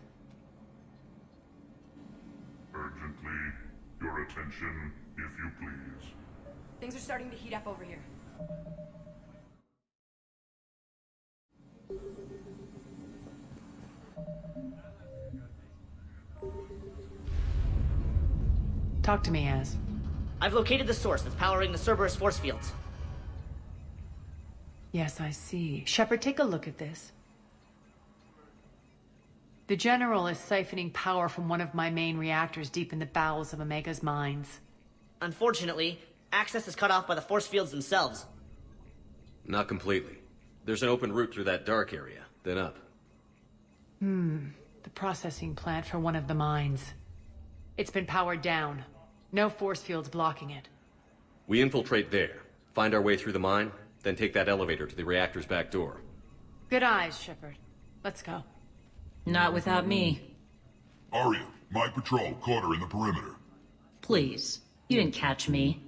Speaker 5: Urgently, your attention, if you please.
Speaker 13: Things are starting to heat up over here.
Speaker 2: Talk to me, Az.
Speaker 12: I've located the source that's powering the Cerberus force fields.
Speaker 2: Yes, I see. Shepard, take a look at this. The General is siphoning power from one of my main reactors deep in the bowels of Omega's mines.
Speaker 12: Unfortunately, access is cut off by the force fields themselves.
Speaker 4: Not completely. There's an open route through that dark area, then up.
Speaker 2: The processing plant for one of the mines. It's been powered down. No force fields blocking it.
Speaker 4: We infiltrate there, find our way through the mine, then take that elevator to the reactor's back door.
Speaker 2: Good eyes, Shepard. Let's go.
Speaker 3: Not without me.
Speaker 5: Arya, my patrol caught her in the perimeter.
Speaker 3: Please. You didn't catch me.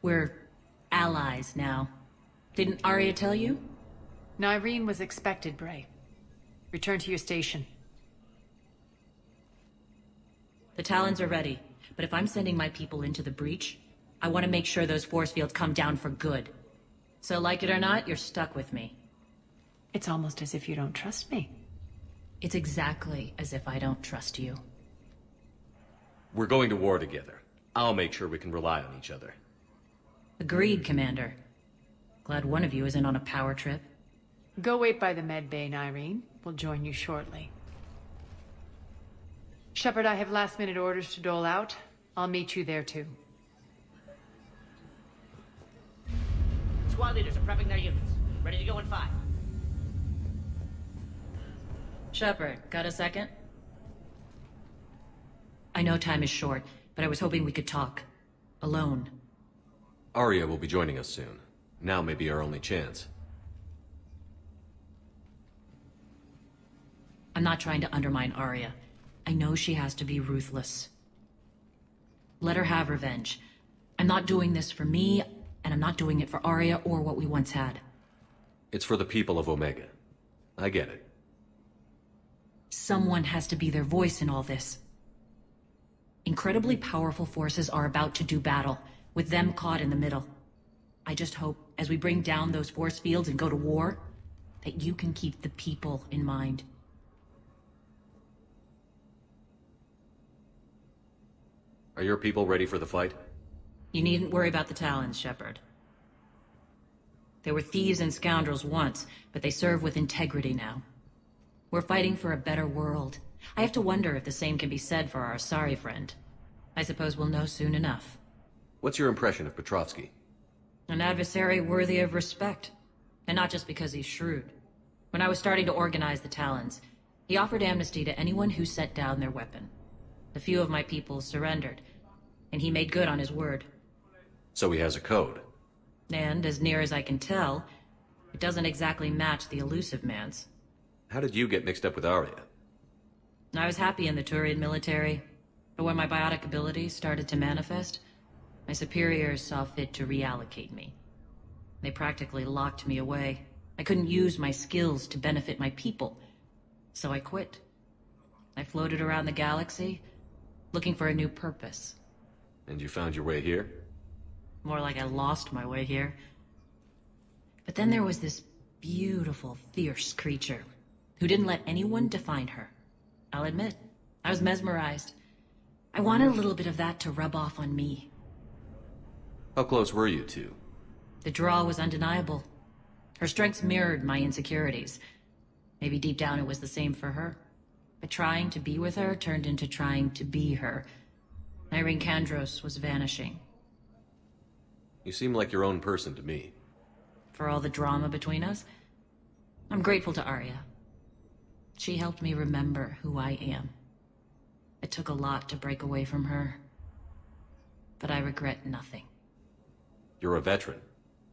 Speaker 3: We're allies now. Didn't Arya tell you?
Speaker 2: Nyreen was expected, Bray. Return to your station.
Speaker 3: The Talons are ready, but if I'm sending my people into the breach, I want to make sure those force fields come down for good. So like it or not, you're stuck with me.
Speaker 2: It's almost as if you don't trust me.
Speaker 3: It's exactly as if I don't trust you.
Speaker 4: We're going to war together. I'll make sure we can rely on each other.
Speaker 3: Agreed, Commander. Glad one of you isn't on a power trip.
Speaker 2: Go wait by the med bay, Nyreen. We'll join you shortly. Shepard, I have last-minute orders to dole out. I'll meet you there, too.
Speaker 12: Squad leaders are prepping their units. Ready to go in 5.
Speaker 3: Shepard, got a second? I know time is short, but I was hoping we could talk. Alone.
Speaker 4: Arya will be joining us soon. Now may be our only chance.
Speaker 3: I'm not trying to undermine Arya. I know she has to be ruthless. Let her have revenge. I'm not doing this for me, and I'm not doing it for Arya or what we once had.
Speaker 4: It's for the people of Omega. I get it.
Speaker 3: Someone has to be their voice in all this. Incredibly powerful forces are about to do battle, with them caught in the middle. I just hope, as we bring down those force fields and go to war, that you can keep the people in mind.
Speaker 4: Are your people ready for the fight?
Speaker 3: You needn't worry about the Talons, Shepard. They were thieves and scoundrels once, but they serve with integrity now. We're fighting for a better world. I have to wonder if the same can be said for our Asari friend. I suppose we'll know soon enough.
Speaker 4: What's your impression of Petrovsky?
Speaker 3: An adversary worthy of respect. And not just because he's shrewd. When I was starting to organize the Talons, he offered amnesty to anyone who set down their weapon. A few of my people surrendered, and he made good on his word.
Speaker 4: So he has a code.
Speaker 3: And, as near as I can tell, it doesn't exactly match the elusive man's.
Speaker 4: How did you get mixed up with Arya?
Speaker 3: I was happy in the Turian military, but when my biotic abilities started to manifest, my superiors saw fit to reallocate me. They practically locked me away. I couldn't use my skills to benefit my people, so I quit. I floated around the galaxy, looking for a new purpose.
Speaker 4: And you found your way here?
Speaker 3: More like I lost my way here. But then there was this beautiful, fierce creature who didn't let anyone define her. I'll admit, I was mesmerized. I wanted a little bit of that to rub off on me.
Speaker 4: How close were you two?
Speaker 3: The draw was undeniable. Her strengths mirrored my insecurities. Maybe deep down it was the same for her. But trying to be with her turned into trying to be her. Irene Kandros was vanishing.
Speaker 4: You seem like your own person to me.
Speaker 3: For all the drama between us, I'm grateful to Arya. She helped me remember who I am. It took a lot to break away from her, but I regret nothing.
Speaker 4: You're a veteran.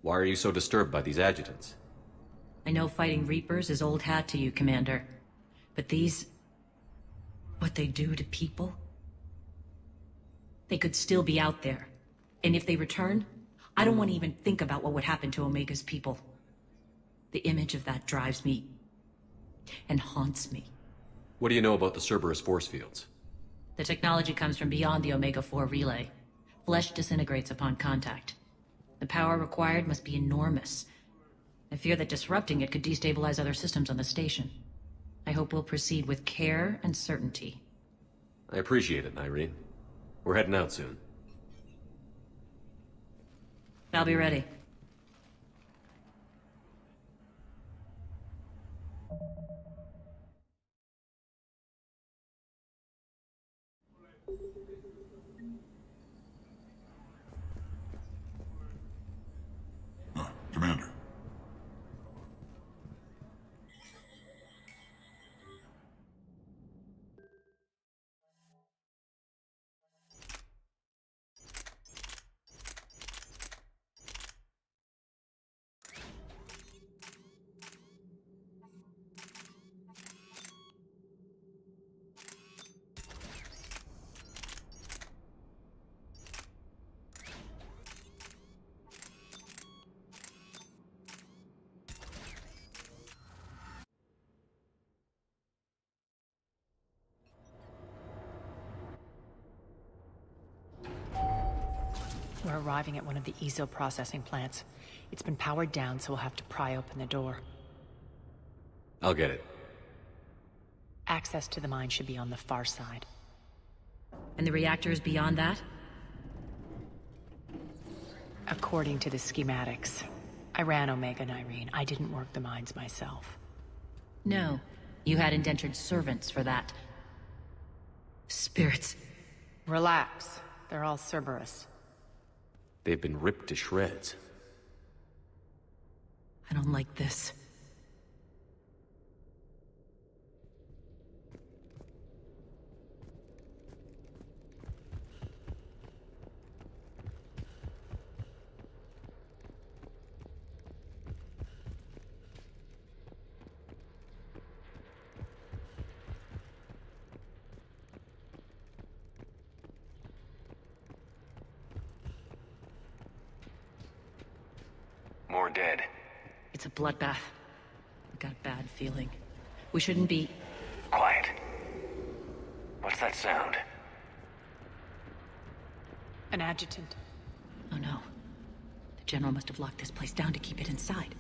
Speaker 4: Why are you so disturbed by these adjutants?
Speaker 3: I know fighting Reapers is old hat to you, Commander. But these... what they do to people? They could still be out there. And if they return, I don't want to even think about what would happen to Omega's people. The image of that drives me... and haunts me.
Speaker 4: What do you know about the Cerberus force fields?
Speaker 3: The technology comes from beyond the Omega-4 relay. Flesh disintegrates upon contact. The power required must be enormous. I fear that disrupting it could destabilize other systems on the station. I hope we'll proceed with care and certainty.
Speaker 4: I appreciate it, Irene. We're heading out soon.
Speaker 3: I'll be ready.
Speaker 5: Commander.
Speaker 18: We're arriving at one of the ESO processing plants. It's been powered down, so we'll have to pry open the door.
Speaker 4: I'll get it.
Speaker 18: Access to the mine should be on the far side.
Speaker 3: And the reactor is beyond that?
Speaker 18: According to the schematics. I ran Omega and Irene. I didn't work the mines myself.
Speaker 3: No. You had indentured servants for that. Spirits.
Speaker 18: Relax. They're all Cerberus.
Speaker 4: They've been ripped to shreds.
Speaker 3: I don't like this.
Speaker 9: More dead.
Speaker 3: It's a bloodbath. I got a bad feeling. We shouldn't be...
Speaker 9: Quiet. What's that sound?
Speaker 18: An adjutant.
Speaker 3: Oh no. The General must have locked this place down to keep it inside.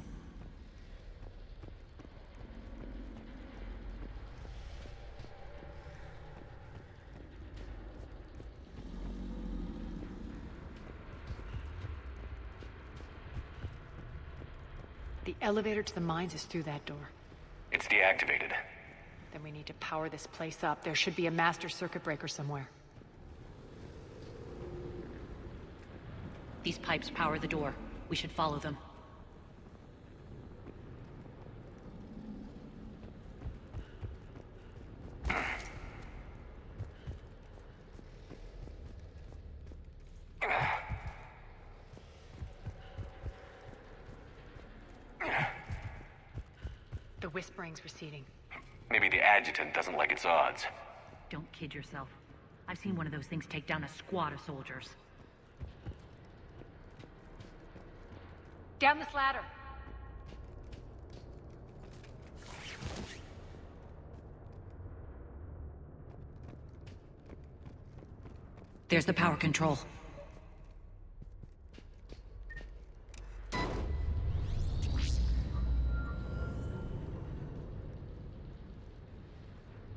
Speaker 18: The elevator to the mines is through that door.
Speaker 9: It's deactivated.
Speaker 18: Then we need to power this place up. There should be a master circuit breaker somewhere.
Speaker 3: These pipes power the door. We should follow them.
Speaker 18: whispering's receding.
Speaker 9: Maybe the adjutant doesn't like its odds.
Speaker 3: Don't kid yourself. I've seen one of those things take down a squad of soldiers.
Speaker 18: Down this ladder.
Speaker 3: There's the power control.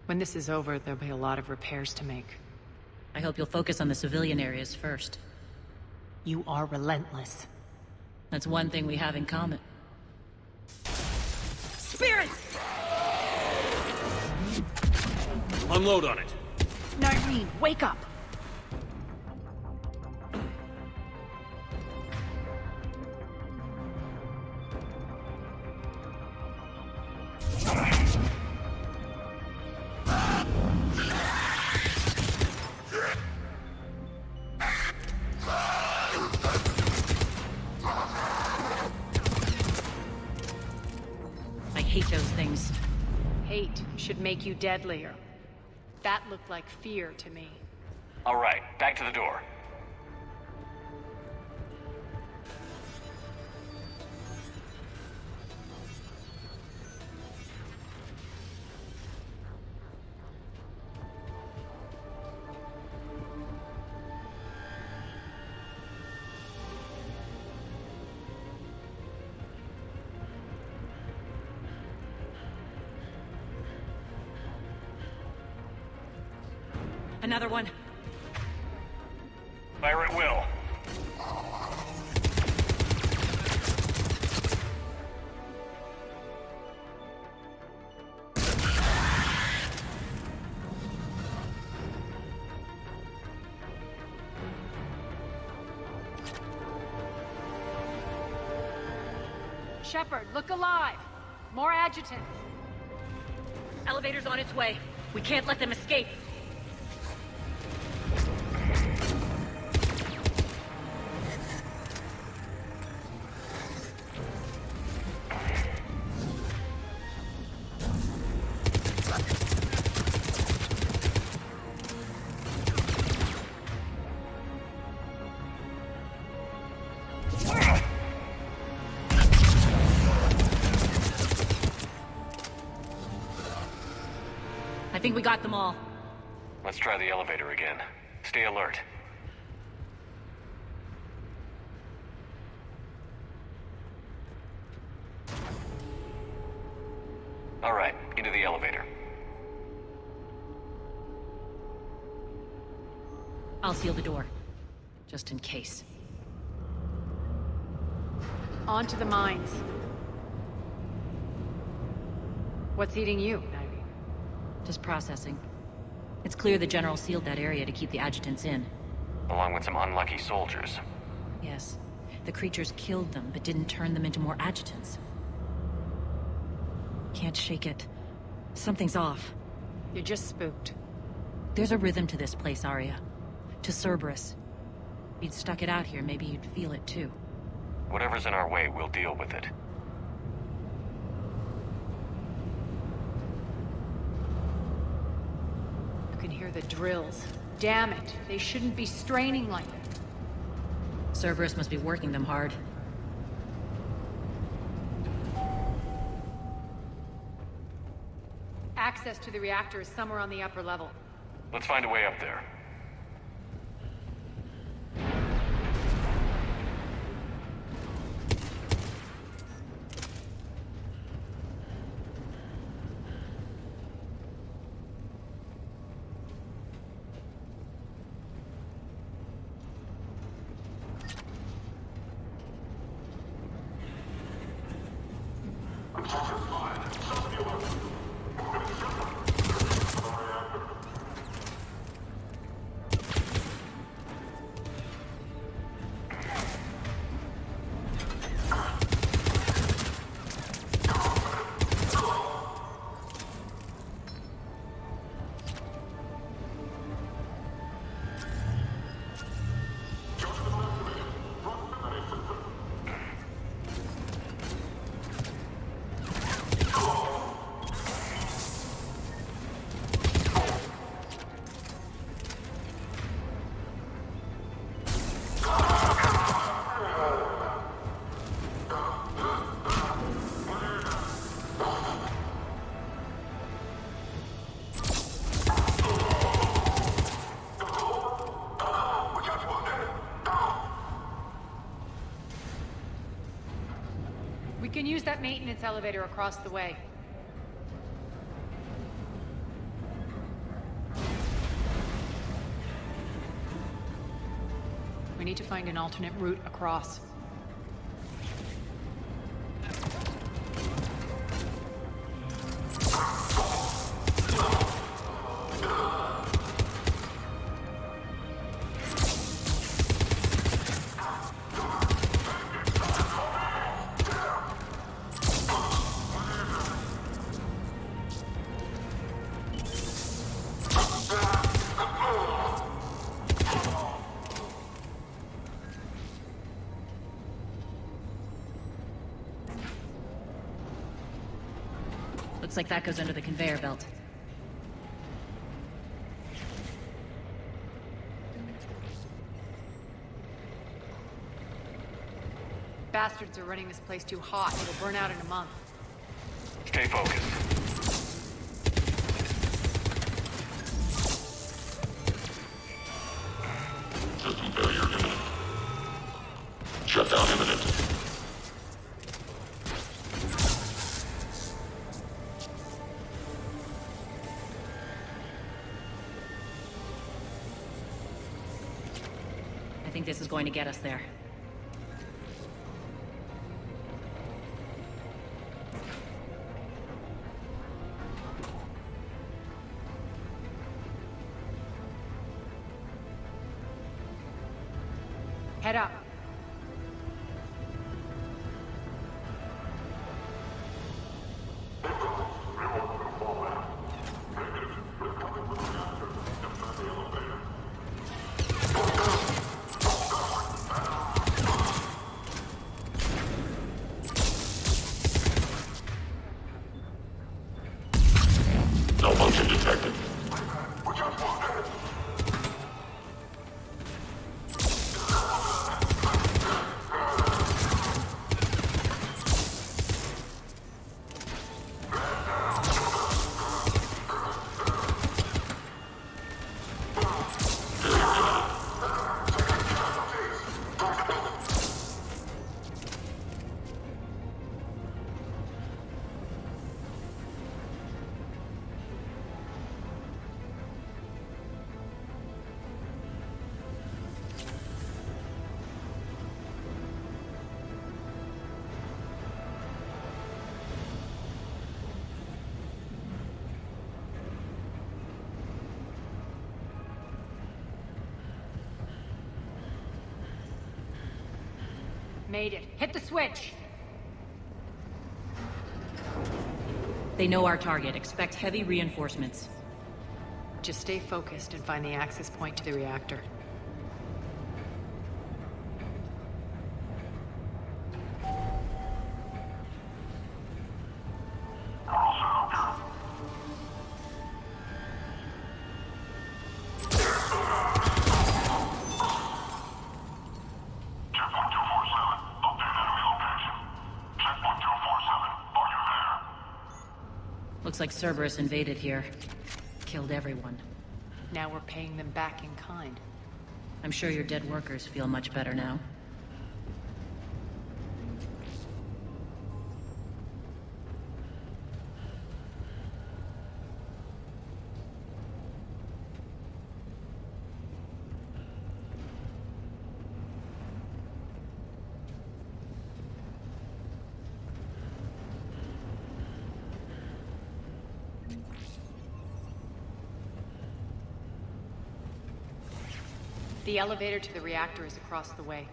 Speaker 18: When this is over, there'll be a lot of repairs to make.
Speaker 3: I hope you'll focus on the civilian areas first.
Speaker 18: You are relentless.
Speaker 3: That's one thing we have in common. Spirits!
Speaker 4: Unload on it.
Speaker 18: Nyreen, wake up!
Speaker 3: I hate those things.
Speaker 18: Hate should make you deadlier. That looked like fear to me.
Speaker 9: All right, back to the door.
Speaker 3: Another one.
Speaker 9: Fire at will.
Speaker 18: Shepard, look alive! More adjutants!
Speaker 3: Elevator's on its way. We can't let them escape. I think we got them all.
Speaker 9: Let's try the elevator again. Stay alert. All right, into the elevator.
Speaker 3: I'll seal the door. Just in case.
Speaker 18: On to the mines. What's eating you, Nyreen?
Speaker 3: Just processing. It's clear the General sealed that area to keep the adjutants in.
Speaker 9: Along with some unlucky soldiers.
Speaker 3: Yes. The creatures killed them, but didn't turn them into more adjutants. Can't shake it. Something's off.
Speaker 18: You're just spooked.
Speaker 3: There's a rhythm to this place, Arya. To Cerberus. If you'd stuck it out here, maybe you'd feel it too.
Speaker 9: Whatever's in our way, we'll deal with it.
Speaker 18: You can hear the drills. Damn it, they shouldn't be straining like that.
Speaker 3: Cerberus must be working them hard.
Speaker 18: Access to the reactor is somewhere on the upper level.
Speaker 9: Let's find a way up there.
Speaker 2: We can use that maintenance elevator across the way. We need to find an alternate route across.
Speaker 3: Looks like that goes under the conveyor belt.
Speaker 2: Bastards are running this place too hot. It'll burn out in a month.
Speaker 9: Stay focused.
Speaker 5: System failure imminent. Shutdown imminent.
Speaker 3: I think this is going to get us there.
Speaker 2: Head up.
Speaker 5: Malfunction detected.
Speaker 2: Made it. Hit the switch!
Speaker 3: They know our target. Expect heavy reinforcements.
Speaker 2: Just stay focused and find the access point to the reactor.
Speaker 3: Looks like Cerberus invaded here. Killed everyone.
Speaker 2: Now we're paying them back in kind.
Speaker 3: I'm sure your dead workers feel much better now.
Speaker 2: The elevator to the reactor is across the way.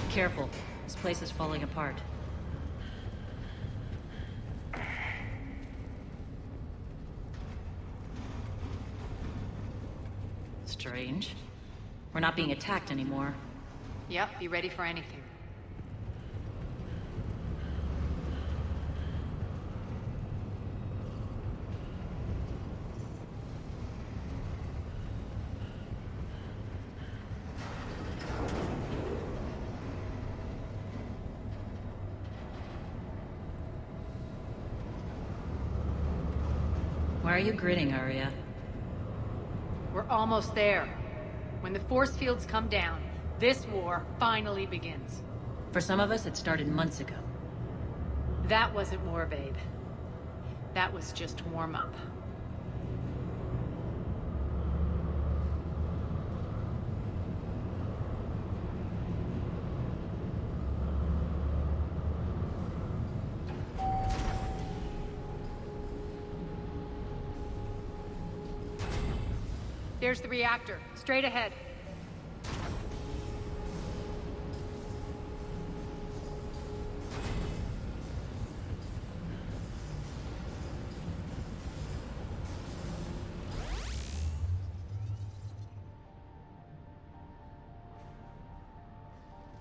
Speaker 3: Careful. This place is falling apart. Strange. We're not being attacked anymore.
Speaker 2: Yep, be ready for anything.
Speaker 3: Why are you grinning, Arya?
Speaker 2: We're almost there. When the force fields come down, this war finally begins.
Speaker 3: For some of us, it started months ago.
Speaker 2: That wasn't war, babe. That was just warm-up. There's the reactor, straight ahead.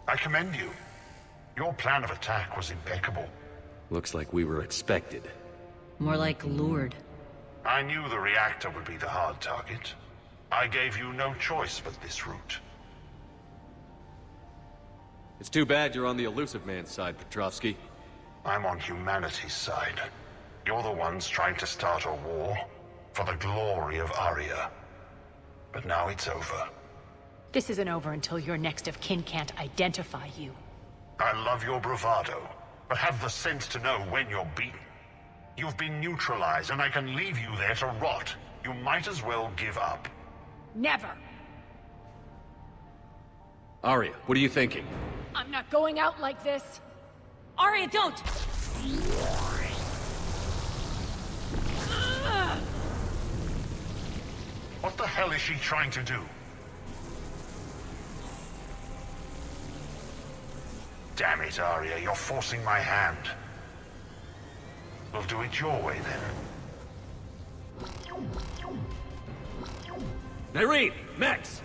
Speaker 8: I commend you. Your plan of attack was impeccable.
Speaker 4: Looks like we were expected.
Speaker 3: More like lured.
Speaker 8: I knew the reactor would be the hard target. I gave you no choice but this route.
Speaker 4: It's too bad you're on the elusive man's side, Petrovsky.
Speaker 8: I'm on humanity's side. You're the ones trying to start a war for the glory of Aria. But now it's over.
Speaker 18: This isn't over until your next of kin can't identify you.
Speaker 8: I love your bravado, but have the sense to know when you're beaten. You've been neutralized, and I can leave you there to rot. You might as well give up.
Speaker 18: Never!
Speaker 4: Aria, what are you thinking?
Speaker 18: I'm not going out like this!
Speaker 3: Aria, don't!
Speaker 8: What the hell is she trying to do? Damn it, Aria, you're forcing my hand. We'll do it your way, then.
Speaker 4: Irene! Max!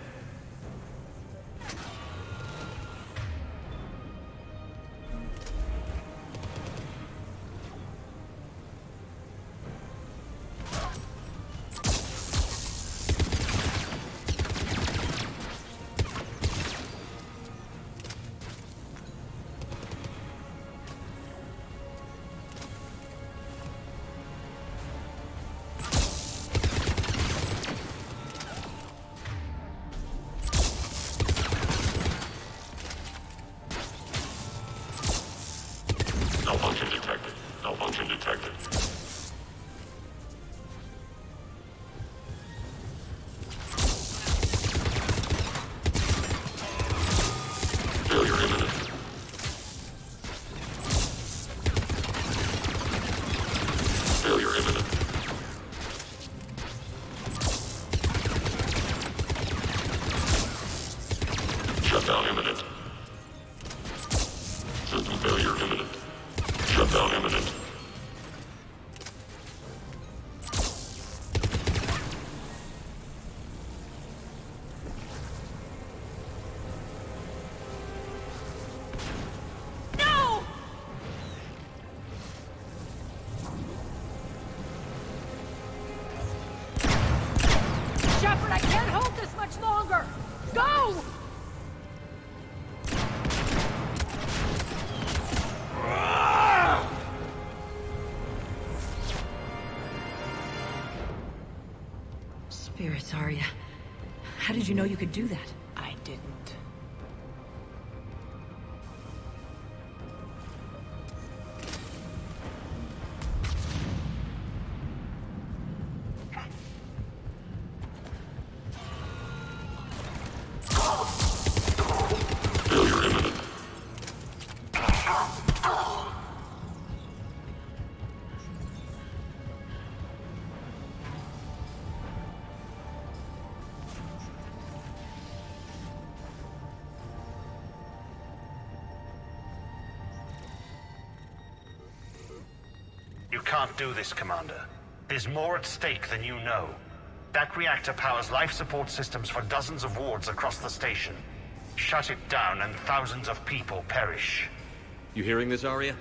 Speaker 5: Malfunction detected. Malfunction detected. Failure imminent. Failure imminent. Shutdown imminent. System failure imminent. Shutdown imminent.
Speaker 18: No! Shepard, I can't hold this much longer! Go!
Speaker 3: Spirits, Aria. How did you know you could do that?
Speaker 18: I didn't.
Speaker 5: Failure imminent.
Speaker 8: You can't do this, Commander. There's more at stake than you know. That reactor powers life support systems for dozens of wards across the station. Shut it down and thousands of people perish.
Speaker 4: You hearing this, Aria?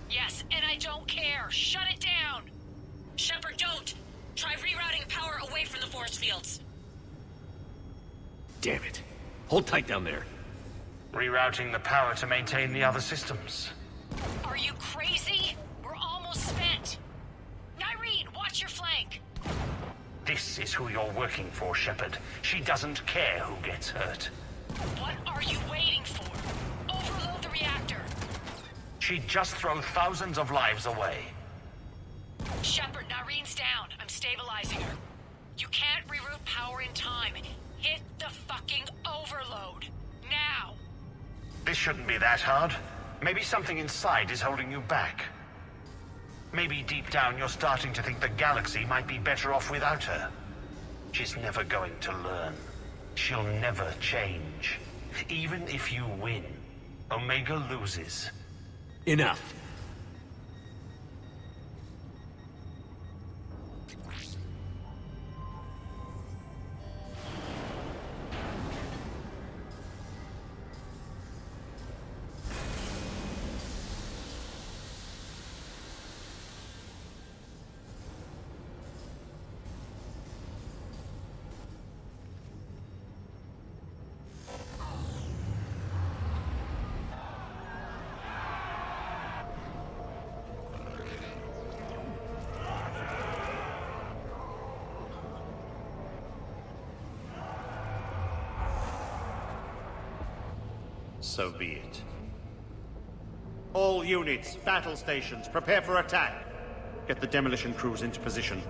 Speaker 14: Yes, and I don't care. Shut it down. Shepard, don't. Try rerouting power away from the force fields.
Speaker 4: Damn it. Hold tight down there.
Speaker 8: Rerouting the power to maintain the other systems.
Speaker 14: Are you crazy? We're almost spent. Nyreen, watch your flank.
Speaker 19: This is who you're working for, Shepard. She doesn't care who gets hurt.
Speaker 14: What are you waiting for? Overload the reactor.
Speaker 19: She'd just throw thousands of lives away.
Speaker 14: Shepard, Nareen's down. I'm stabilizing her. You can't reroute power in time. Hit the fucking overload. Now!
Speaker 19: This shouldn't be that hard. Maybe something inside is holding you back. Maybe deep down you're starting to think the galaxy might be better off without her. She's never going to learn. She'll never change. Even if you win, Omega loses.
Speaker 4: Enough.
Speaker 11: So be it. All units, battle stations, prepare for attack. Get the demolition crews into position.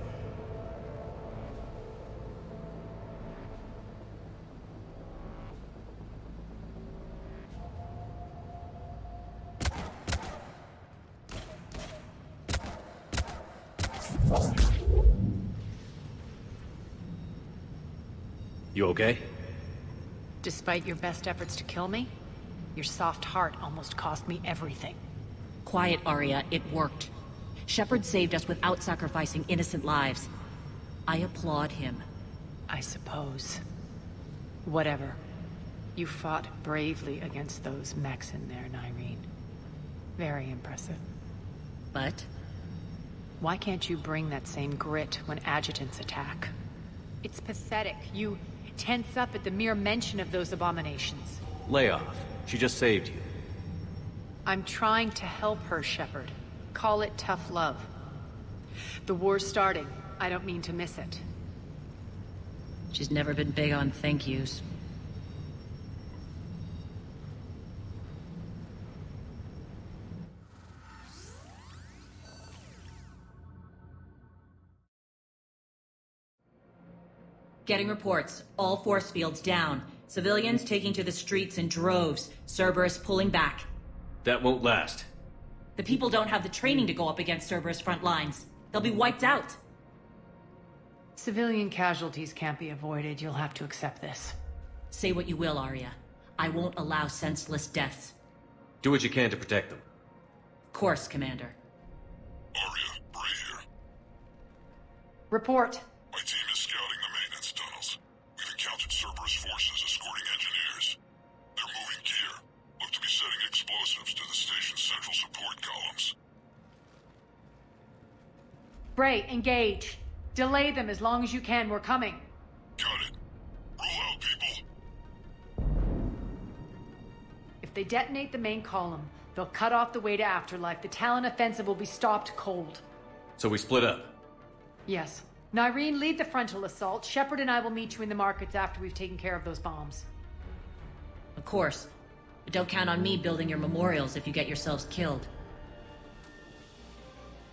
Speaker 4: You okay?
Speaker 18: Despite your best efforts to kill me, your soft heart almost cost me everything.
Speaker 3: Quiet, Arya. It worked. Shepard saved us without sacrificing innocent lives. I applaud him.
Speaker 18: I suppose. Whatever. You fought bravely against those mechs in there, Nyreen. Very impressive.
Speaker 3: But?
Speaker 18: Why can't you bring that same grit when adjutants attack? It's pathetic. You tense up at the mere mention of those abominations.
Speaker 4: Lay off. She just saved you.
Speaker 18: I'm trying to help her, Shepard. Call it tough love. The war's starting. I don't mean to miss it.
Speaker 3: She's never been big on thank yous. Getting reports. All force fields down. Civilians taking to the streets in droves. Cerberus pulling back.
Speaker 4: That won't last.
Speaker 3: The people don't have the training to go up against Cerberus front lines. They'll be wiped out.
Speaker 18: Civilian casualties can't be avoided. You'll have to accept this.
Speaker 3: Say what you will, Arya. I won't allow senseless deaths.
Speaker 4: Do what you can to protect them.
Speaker 3: Of course, Commander.
Speaker 5: Arya, Bray here.
Speaker 18: Report.
Speaker 5: My team is scouting the maintenance tunnels. We've encountered Cerberus forces escorting engineers. They're moving gear. Look to be setting explosives to the station's central support columns.
Speaker 18: Bray, engage. Delay them as long as you can. We're coming.
Speaker 5: Got it. Roll out, people.
Speaker 18: If they detonate the main column, they'll cut off the way to Afterlife. The Talon offensive will be stopped cold.
Speaker 4: So we split up.
Speaker 18: Yes. Nyreen, lead the frontal assault. Shepard and I will meet you in the markets after we've taken care of those bombs.
Speaker 3: Of course. But don't count on me building your memorials if you get yourselves killed.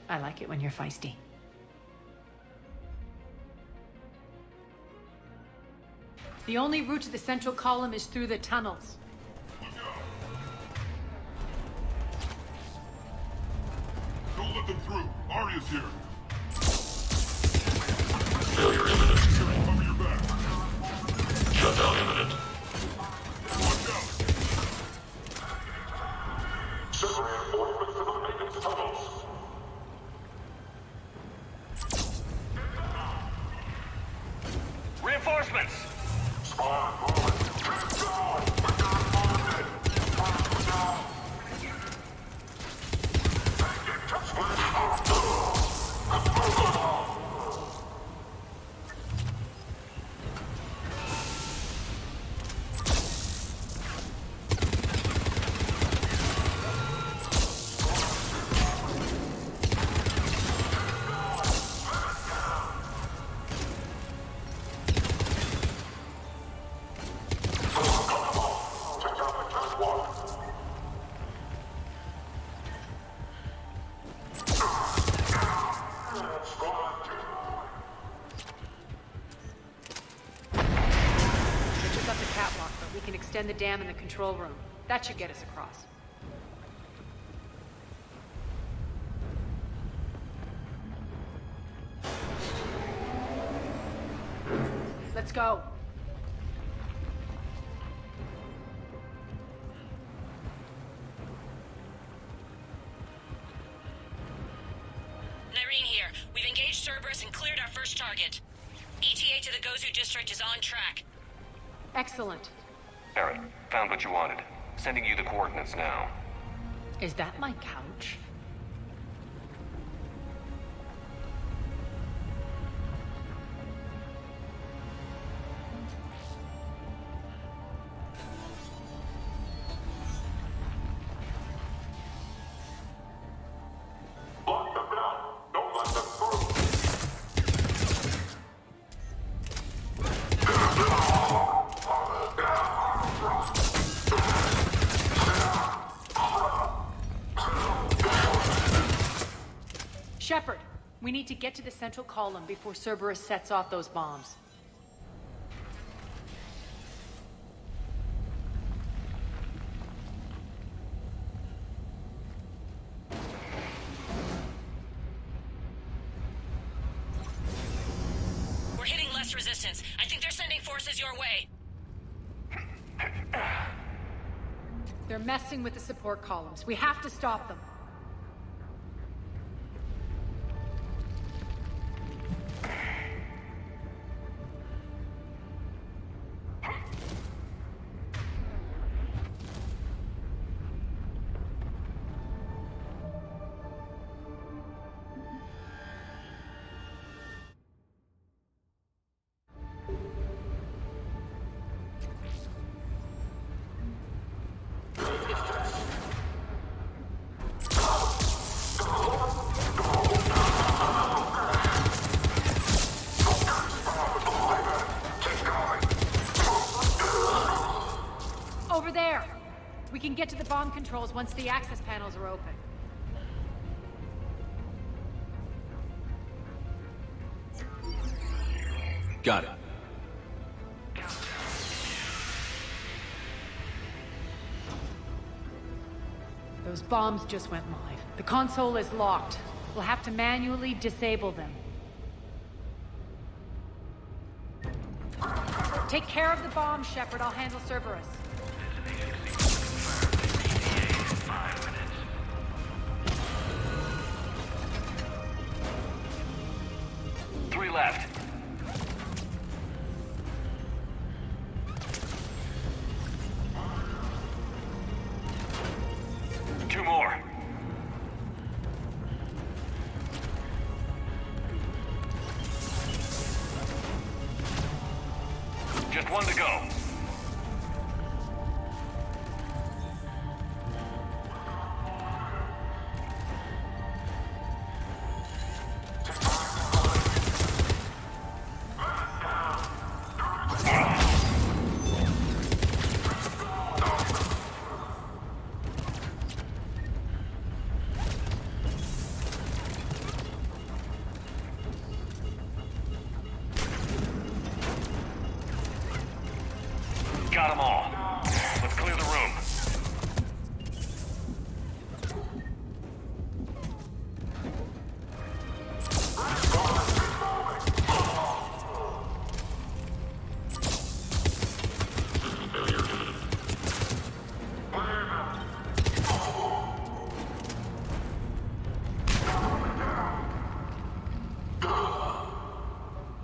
Speaker 18: I like it when you're feisty. The only route to the central column is through the tunnels.
Speaker 5: Don't let them through. Arya's here.
Speaker 8: Failure imminent.
Speaker 5: Cover your back.
Speaker 8: Shutdown imminent.
Speaker 5: Watch out.
Speaker 8: Send reinforcements to the maintenance tunnels.
Speaker 19: Reinforcements!
Speaker 8: Spawn moving. Let's go! We're not bonded. Take it to split off.
Speaker 18: can extend the dam in the control room. That should get us across. Let's go.
Speaker 12: Nyreen here. We've engaged Cerberus and cleared our first target. ETA to the Gozu district is on track.
Speaker 18: Excellent.
Speaker 9: Aaron, found what you wanted. Sending you the coordinates now.
Speaker 18: Is that my couch? Shepard, we need to get to the central column before Cerberus sets off those bombs.
Speaker 12: We're hitting less resistance. I think they're sending forces your way.
Speaker 18: They're messing with the support columns. We have to stop them. Over there! We can get to the bomb controls once the access panels are open.
Speaker 4: Got it.
Speaker 18: Those bombs just went live. The console is locked. We'll have to manually disable them. Take care of the bomb, Shepard. I'll handle Cerberus.
Speaker 9: Three left. Two more. Just one to go. Got them all. Let's clear the room.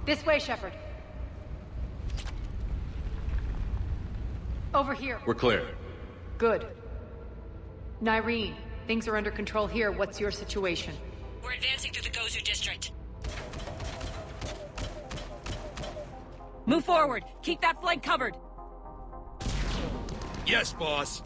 Speaker 18: This way, Shepard. Over here.
Speaker 4: We're clear.
Speaker 18: Good. Nyreen, things are under control here. What's your situation?
Speaker 12: We're advancing through the Gozu district.
Speaker 3: Move forward. Keep that flank covered.
Speaker 17: Yes, boss.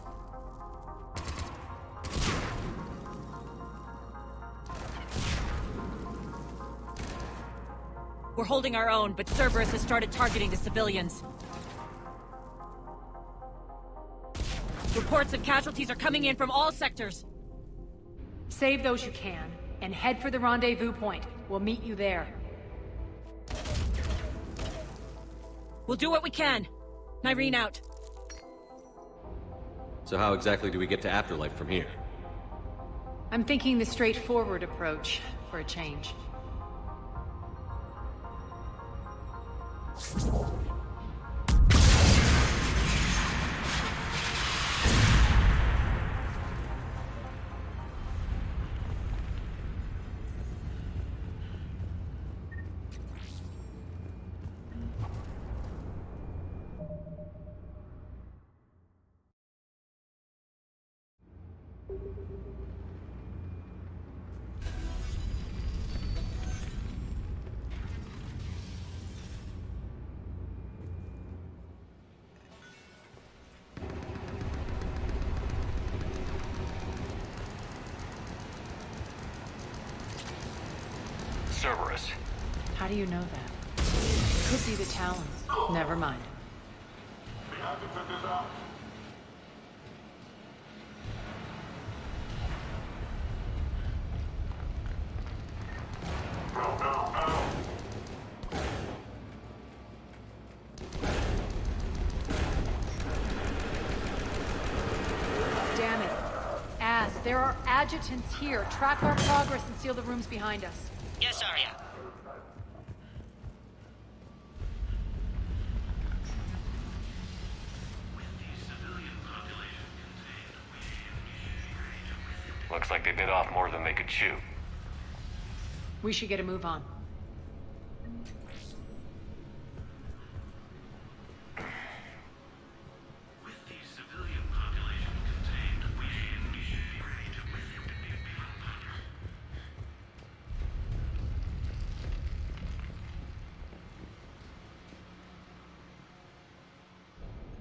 Speaker 3: We're holding our own, but Cerberus has started targeting the civilians. Reports of casualties are coming in from all sectors.
Speaker 18: Save those you can, and head for the rendezvous point. We'll meet you there.
Speaker 3: We'll do what we can. Nyreen out.
Speaker 4: So how exactly do we get to Afterlife from here?
Speaker 18: I'm thinking the straightforward approach for a change.
Speaker 9: Cerberus.
Speaker 18: How do you know that? Could be the Talons. Never mind.
Speaker 5: The adjutant is out.
Speaker 18: Damn it. There are adjutants here. Track our progress and seal the rooms behind us.
Speaker 12: Yes, Arya.
Speaker 9: Looks like they bit off more than they could chew.
Speaker 18: We should get a move on.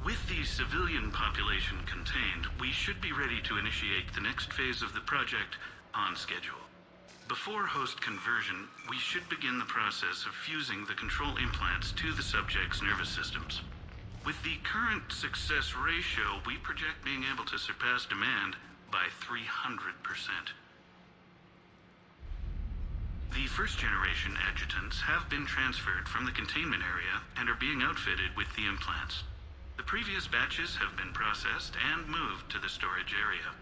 Speaker 20: With the civilian population contained, we should be ready to initiate the next phase of the project on schedule. Before host conversion, we should begin the process of fusing the control implants to the subject's nervous systems. With the current success ratio, we project being able to surpass demand by 300%. The first-generation adjutants have been transferred from the containment area and are being outfitted with the implants. The previous batches have been processed and moved to the storage area.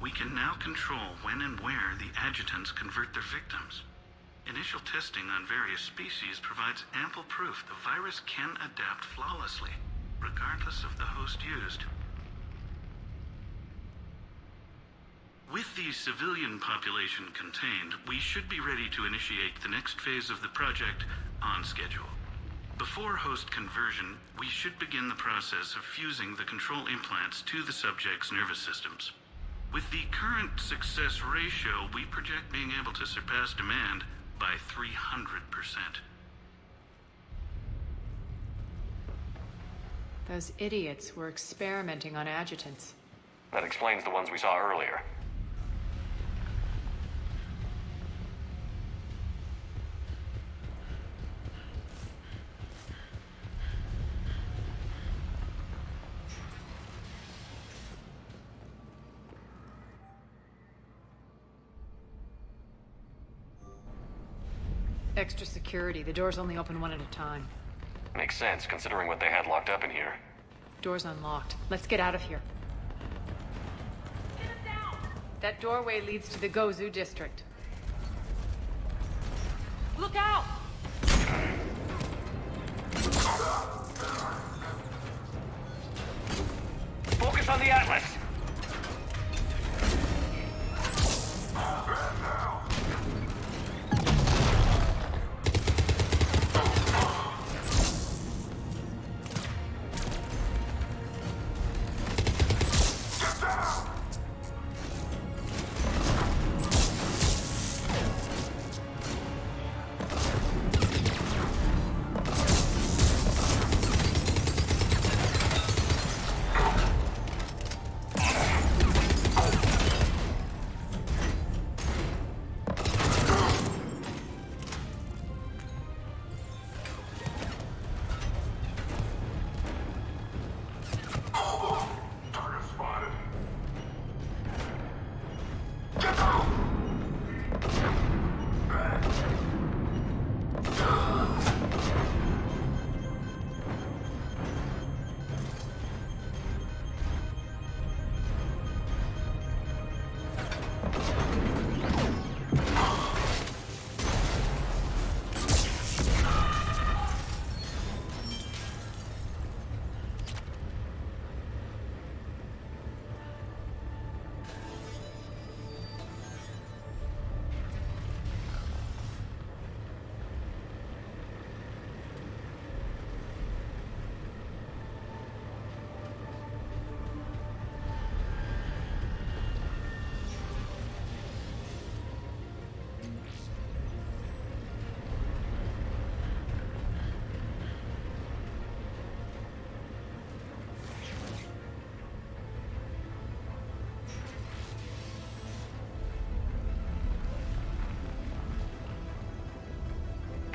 Speaker 20: We can now control when and where the adjutants convert their victims. Initial testing on various species provides ample proof the virus can adapt flawlessly, regardless of the host used. With the civilian population contained, we should be ready to initiate the next phase of the project on schedule. Before host conversion, we should begin the process of fusing the control implants to the subject's nervous systems. With the current success ratio, we project being able to surpass demand by 300%.
Speaker 18: Those idiots were experimenting on adjutants.
Speaker 9: That explains the ones we saw earlier.
Speaker 18: Extra security. The doors only open one at a time.
Speaker 9: Makes sense, considering what they had locked up in here.
Speaker 18: Door's unlocked. Let's get out of here. That doorway leads to the Gozu district. Look out!
Speaker 9: Focus on the Atlas!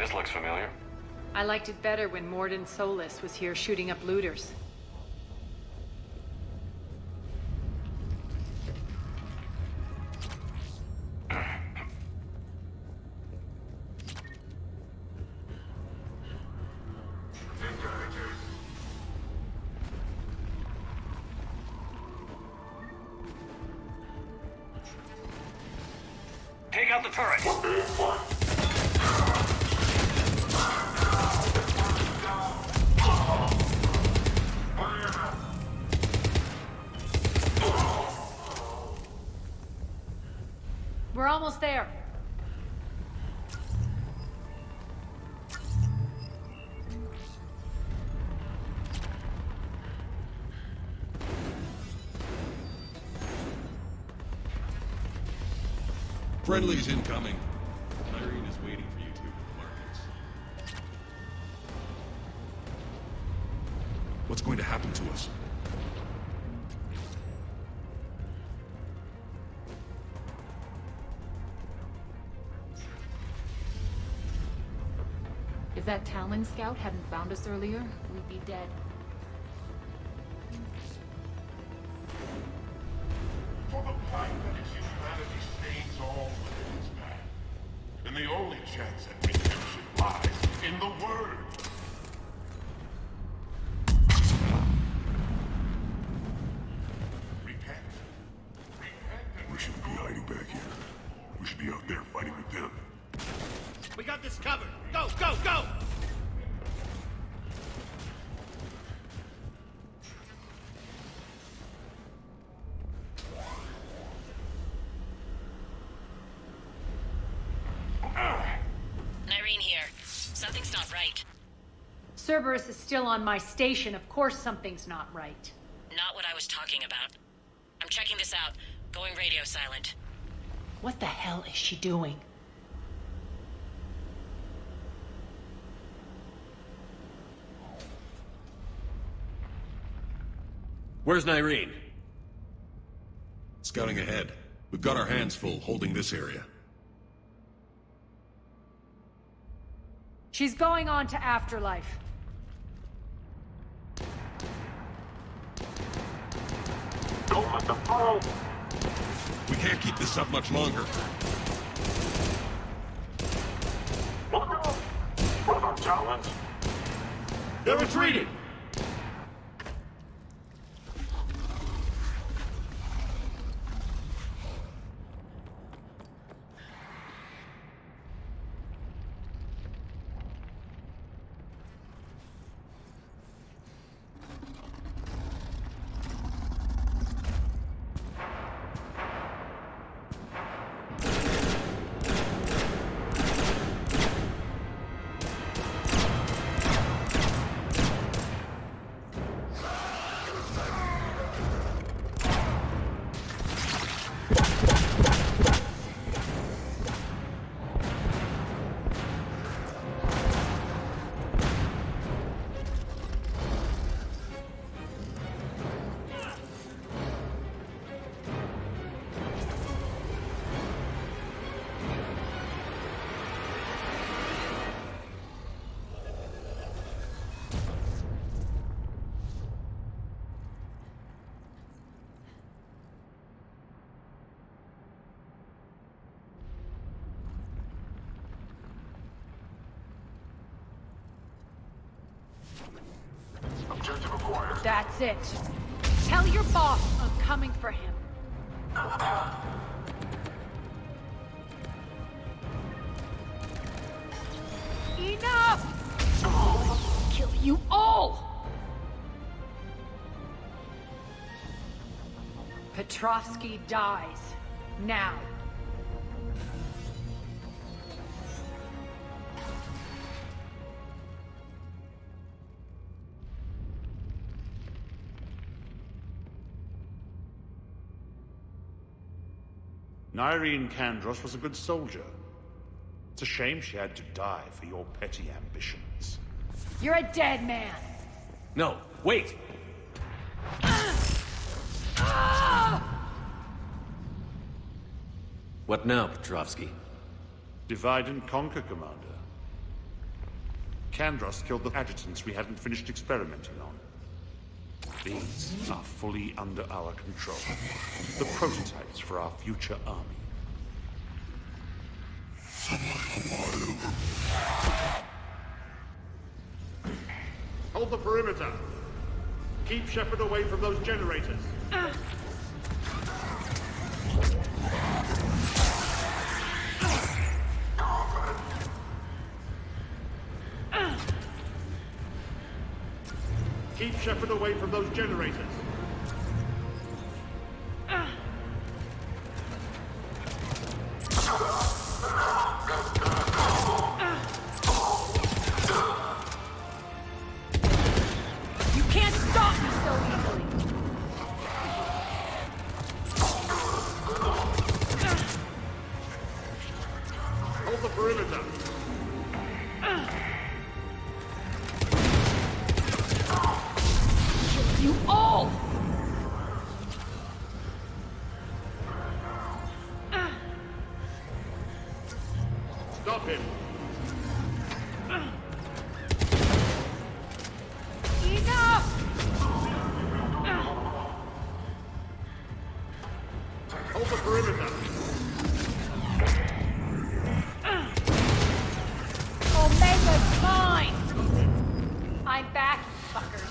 Speaker 9: This looks familiar.
Speaker 18: I liked it better when Mordin Solus was here shooting up looters.
Speaker 9: Take out the turret!
Speaker 18: We're almost there.
Speaker 17: Friendly's incoming. Irene is waiting for you two with the markings. What's going to happen to us?
Speaker 21: If that Talon scout hadn't found us earlier, we'd be dead.
Speaker 5: For the plight that is humanity stains all within its path. And the only chance at redemption lies in the Word. Repent. We shouldn't be hiding back here. We should be out there fighting with them.
Speaker 15: We got this covered. Go, go, go!
Speaker 12: Irene here. Something's not right.
Speaker 18: Cerberus is still on my station. Of course something's not right.
Speaker 12: Not what I was talking about. I'm checking this out. Going radio silent.
Speaker 18: What the hell is she doing?
Speaker 4: Where's Nyreen?
Speaker 17: Scouting ahead. We've got our hands full holding this area.
Speaker 18: She's going on to Afterlife.
Speaker 5: Don't let them fall!
Speaker 17: We can't keep this up much longer.
Speaker 5: Look out! What about Talons?
Speaker 15: They're retreating!
Speaker 5: Objective acquired.
Speaker 18: That's it. Tell your boss I'm coming for him. Enough! I'll kill you all! Petrovsky dies. Now.
Speaker 11: Nyreen Kandros was a good soldier. It's a shame she had to die for your petty ambitions.
Speaker 18: You're a dead man.
Speaker 4: No, wait! What now, Petrovsky?
Speaker 11: Divide and conquer, Commander. Kandros killed the adjutants we hadn't finished experimenting on. These are fully under our control. The prototypes for our future army. Hold the perimeter. Keep Shepard away from those generators. Keep Shepard away from those generators.
Speaker 18: You can't stop me so easily!
Speaker 11: Hold the perimeter.
Speaker 18: You all!
Speaker 11: Stop him.
Speaker 18: Enough!
Speaker 11: Hold the perimeter.
Speaker 18: Omega's mine! I'm back, you fuckers.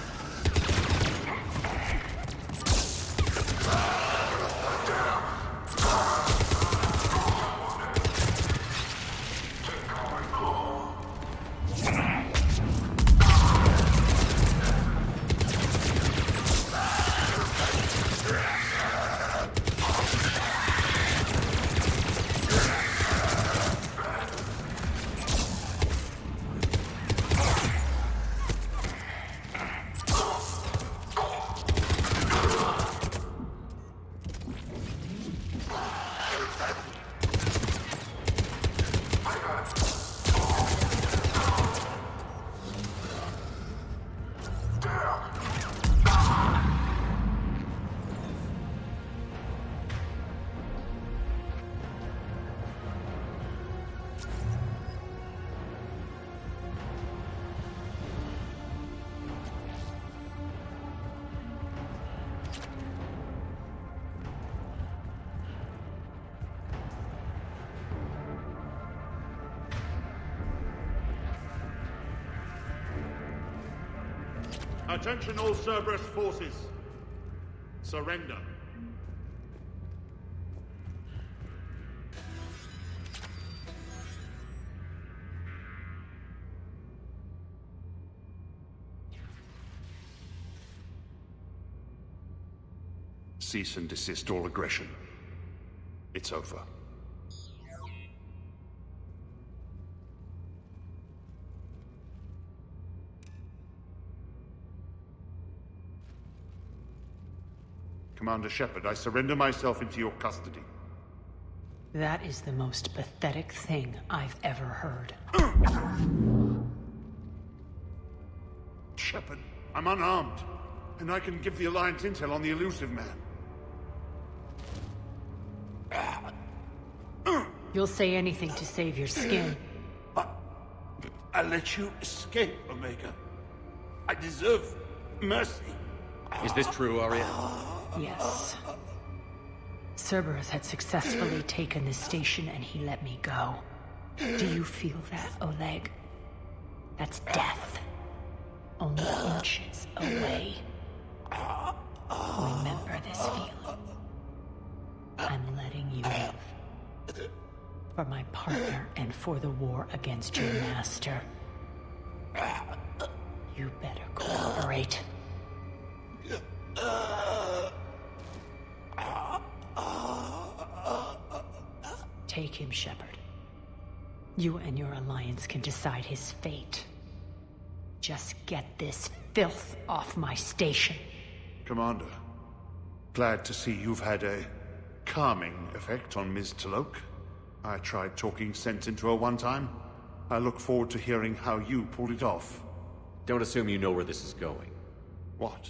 Speaker 11: Attention all Cerberus forces. Surrender. Cease and desist all aggression. It's over. Commander Shepard, I surrender myself into your custody.
Speaker 18: That is the most pathetic thing I've ever heard.
Speaker 11: Shepard, I'm unarmed, and I can give the Alliance intel on the elusive man.
Speaker 18: You'll say anything to save your skin.
Speaker 11: I let you escape, Omega. I deserve mercy.
Speaker 4: Is this true, Arya?
Speaker 18: Yes. Cerberus had successfully taken this station and he let me go. Do you feel that, Oleg? That's death. Only inches away. Remember this feeling. I'm letting you live. For my partner and for the war against your master. You better cooperate. Take him, Shepard. You and your alliance can decide his fate. Just get this filth off my station.
Speaker 11: Commander, glad to see you've had a calming effect on Ms. Talok. I tried talking sense into her one time. I look forward to hearing how you pulled it off.
Speaker 4: Don't assume you know where this is going.
Speaker 11: What?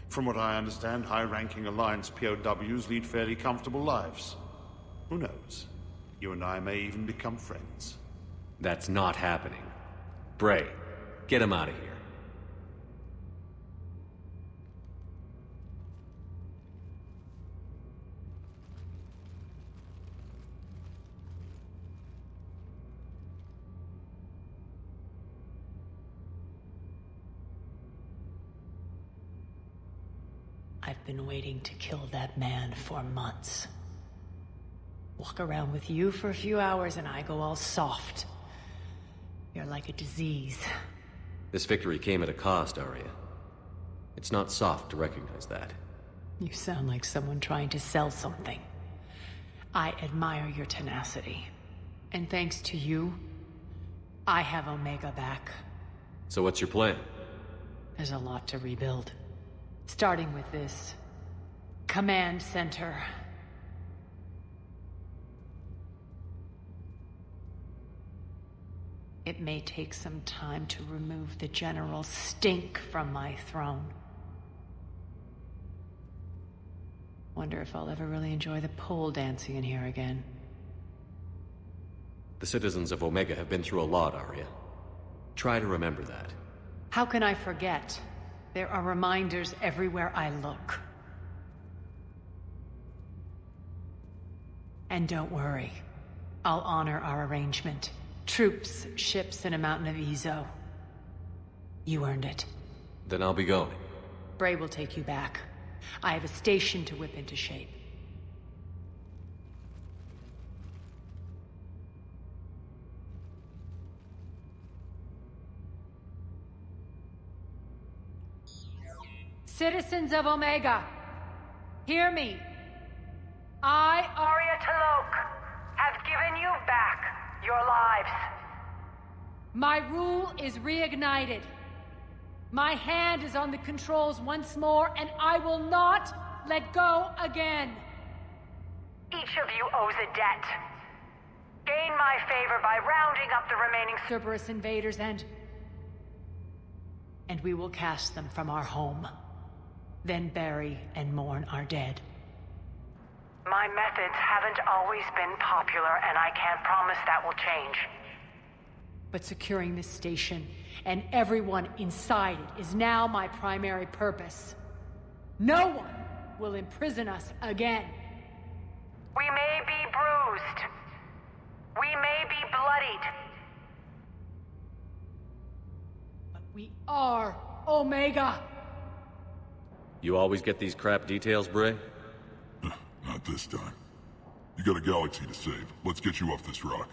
Speaker 11: From what I understand, high-ranking Alliance POWs lead fairly comfortable lives. Who knows? You and I may even become friends.
Speaker 4: That's not happening. Bray, get him out of here.
Speaker 18: I've been waiting to kill that man for months. Walk around with you for a few hours and I go all soft. You're like a disease.
Speaker 4: This victory came at a cost, Arya. It's not soft to recognize that.
Speaker 18: You sound like someone trying to sell something. I admire your tenacity. And thanks to you, I have Omega back.
Speaker 4: So what's your plan?
Speaker 18: There's a lot to rebuild. Starting with this command center. It may take some time to remove the general stink from my throne. Wonder if I'll ever really enjoy the pole dancing in here again.
Speaker 4: The citizens of Omega have been through a lot, Arya. Try to remember that.
Speaker 18: How can I forget? There are reminders everywhere I look. And don't worry, I'll honor our arrangement. Troops, ships, and a mountain of Ezo. You earned it.
Speaker 4: Then I'll be going.
Speaker 18: Bray will take you back. I have a station to whip into shape. Citizens of Omega, hear me. I,
Speaker 6: Arya T'Loak, have given you back your lives.
Speaker 18: My rule is reignited. My hand is on the controls once more, and I will not let go again.
Speaker 6: Each of you owes a debt. Gain my favor by rounding up the remaining
Speaker 18: Cerberus invaders and we will cast them from our home. Then bury and mourn our dead.
Speaker 6: My methods haven't always been popular, and I can't promise that will change.
Speaker 18: But securing this station and everyone inside it is now my primary purpose. No one will imprison us again.
Speaker 6: We may be bruised. We may be bloodied.
Speaker 18: But we are Omega.
Speaker 4: You always get these crap details, Bray?
Speaker 5: Not this time. You got a galaxy to save. Let's get you off this rock.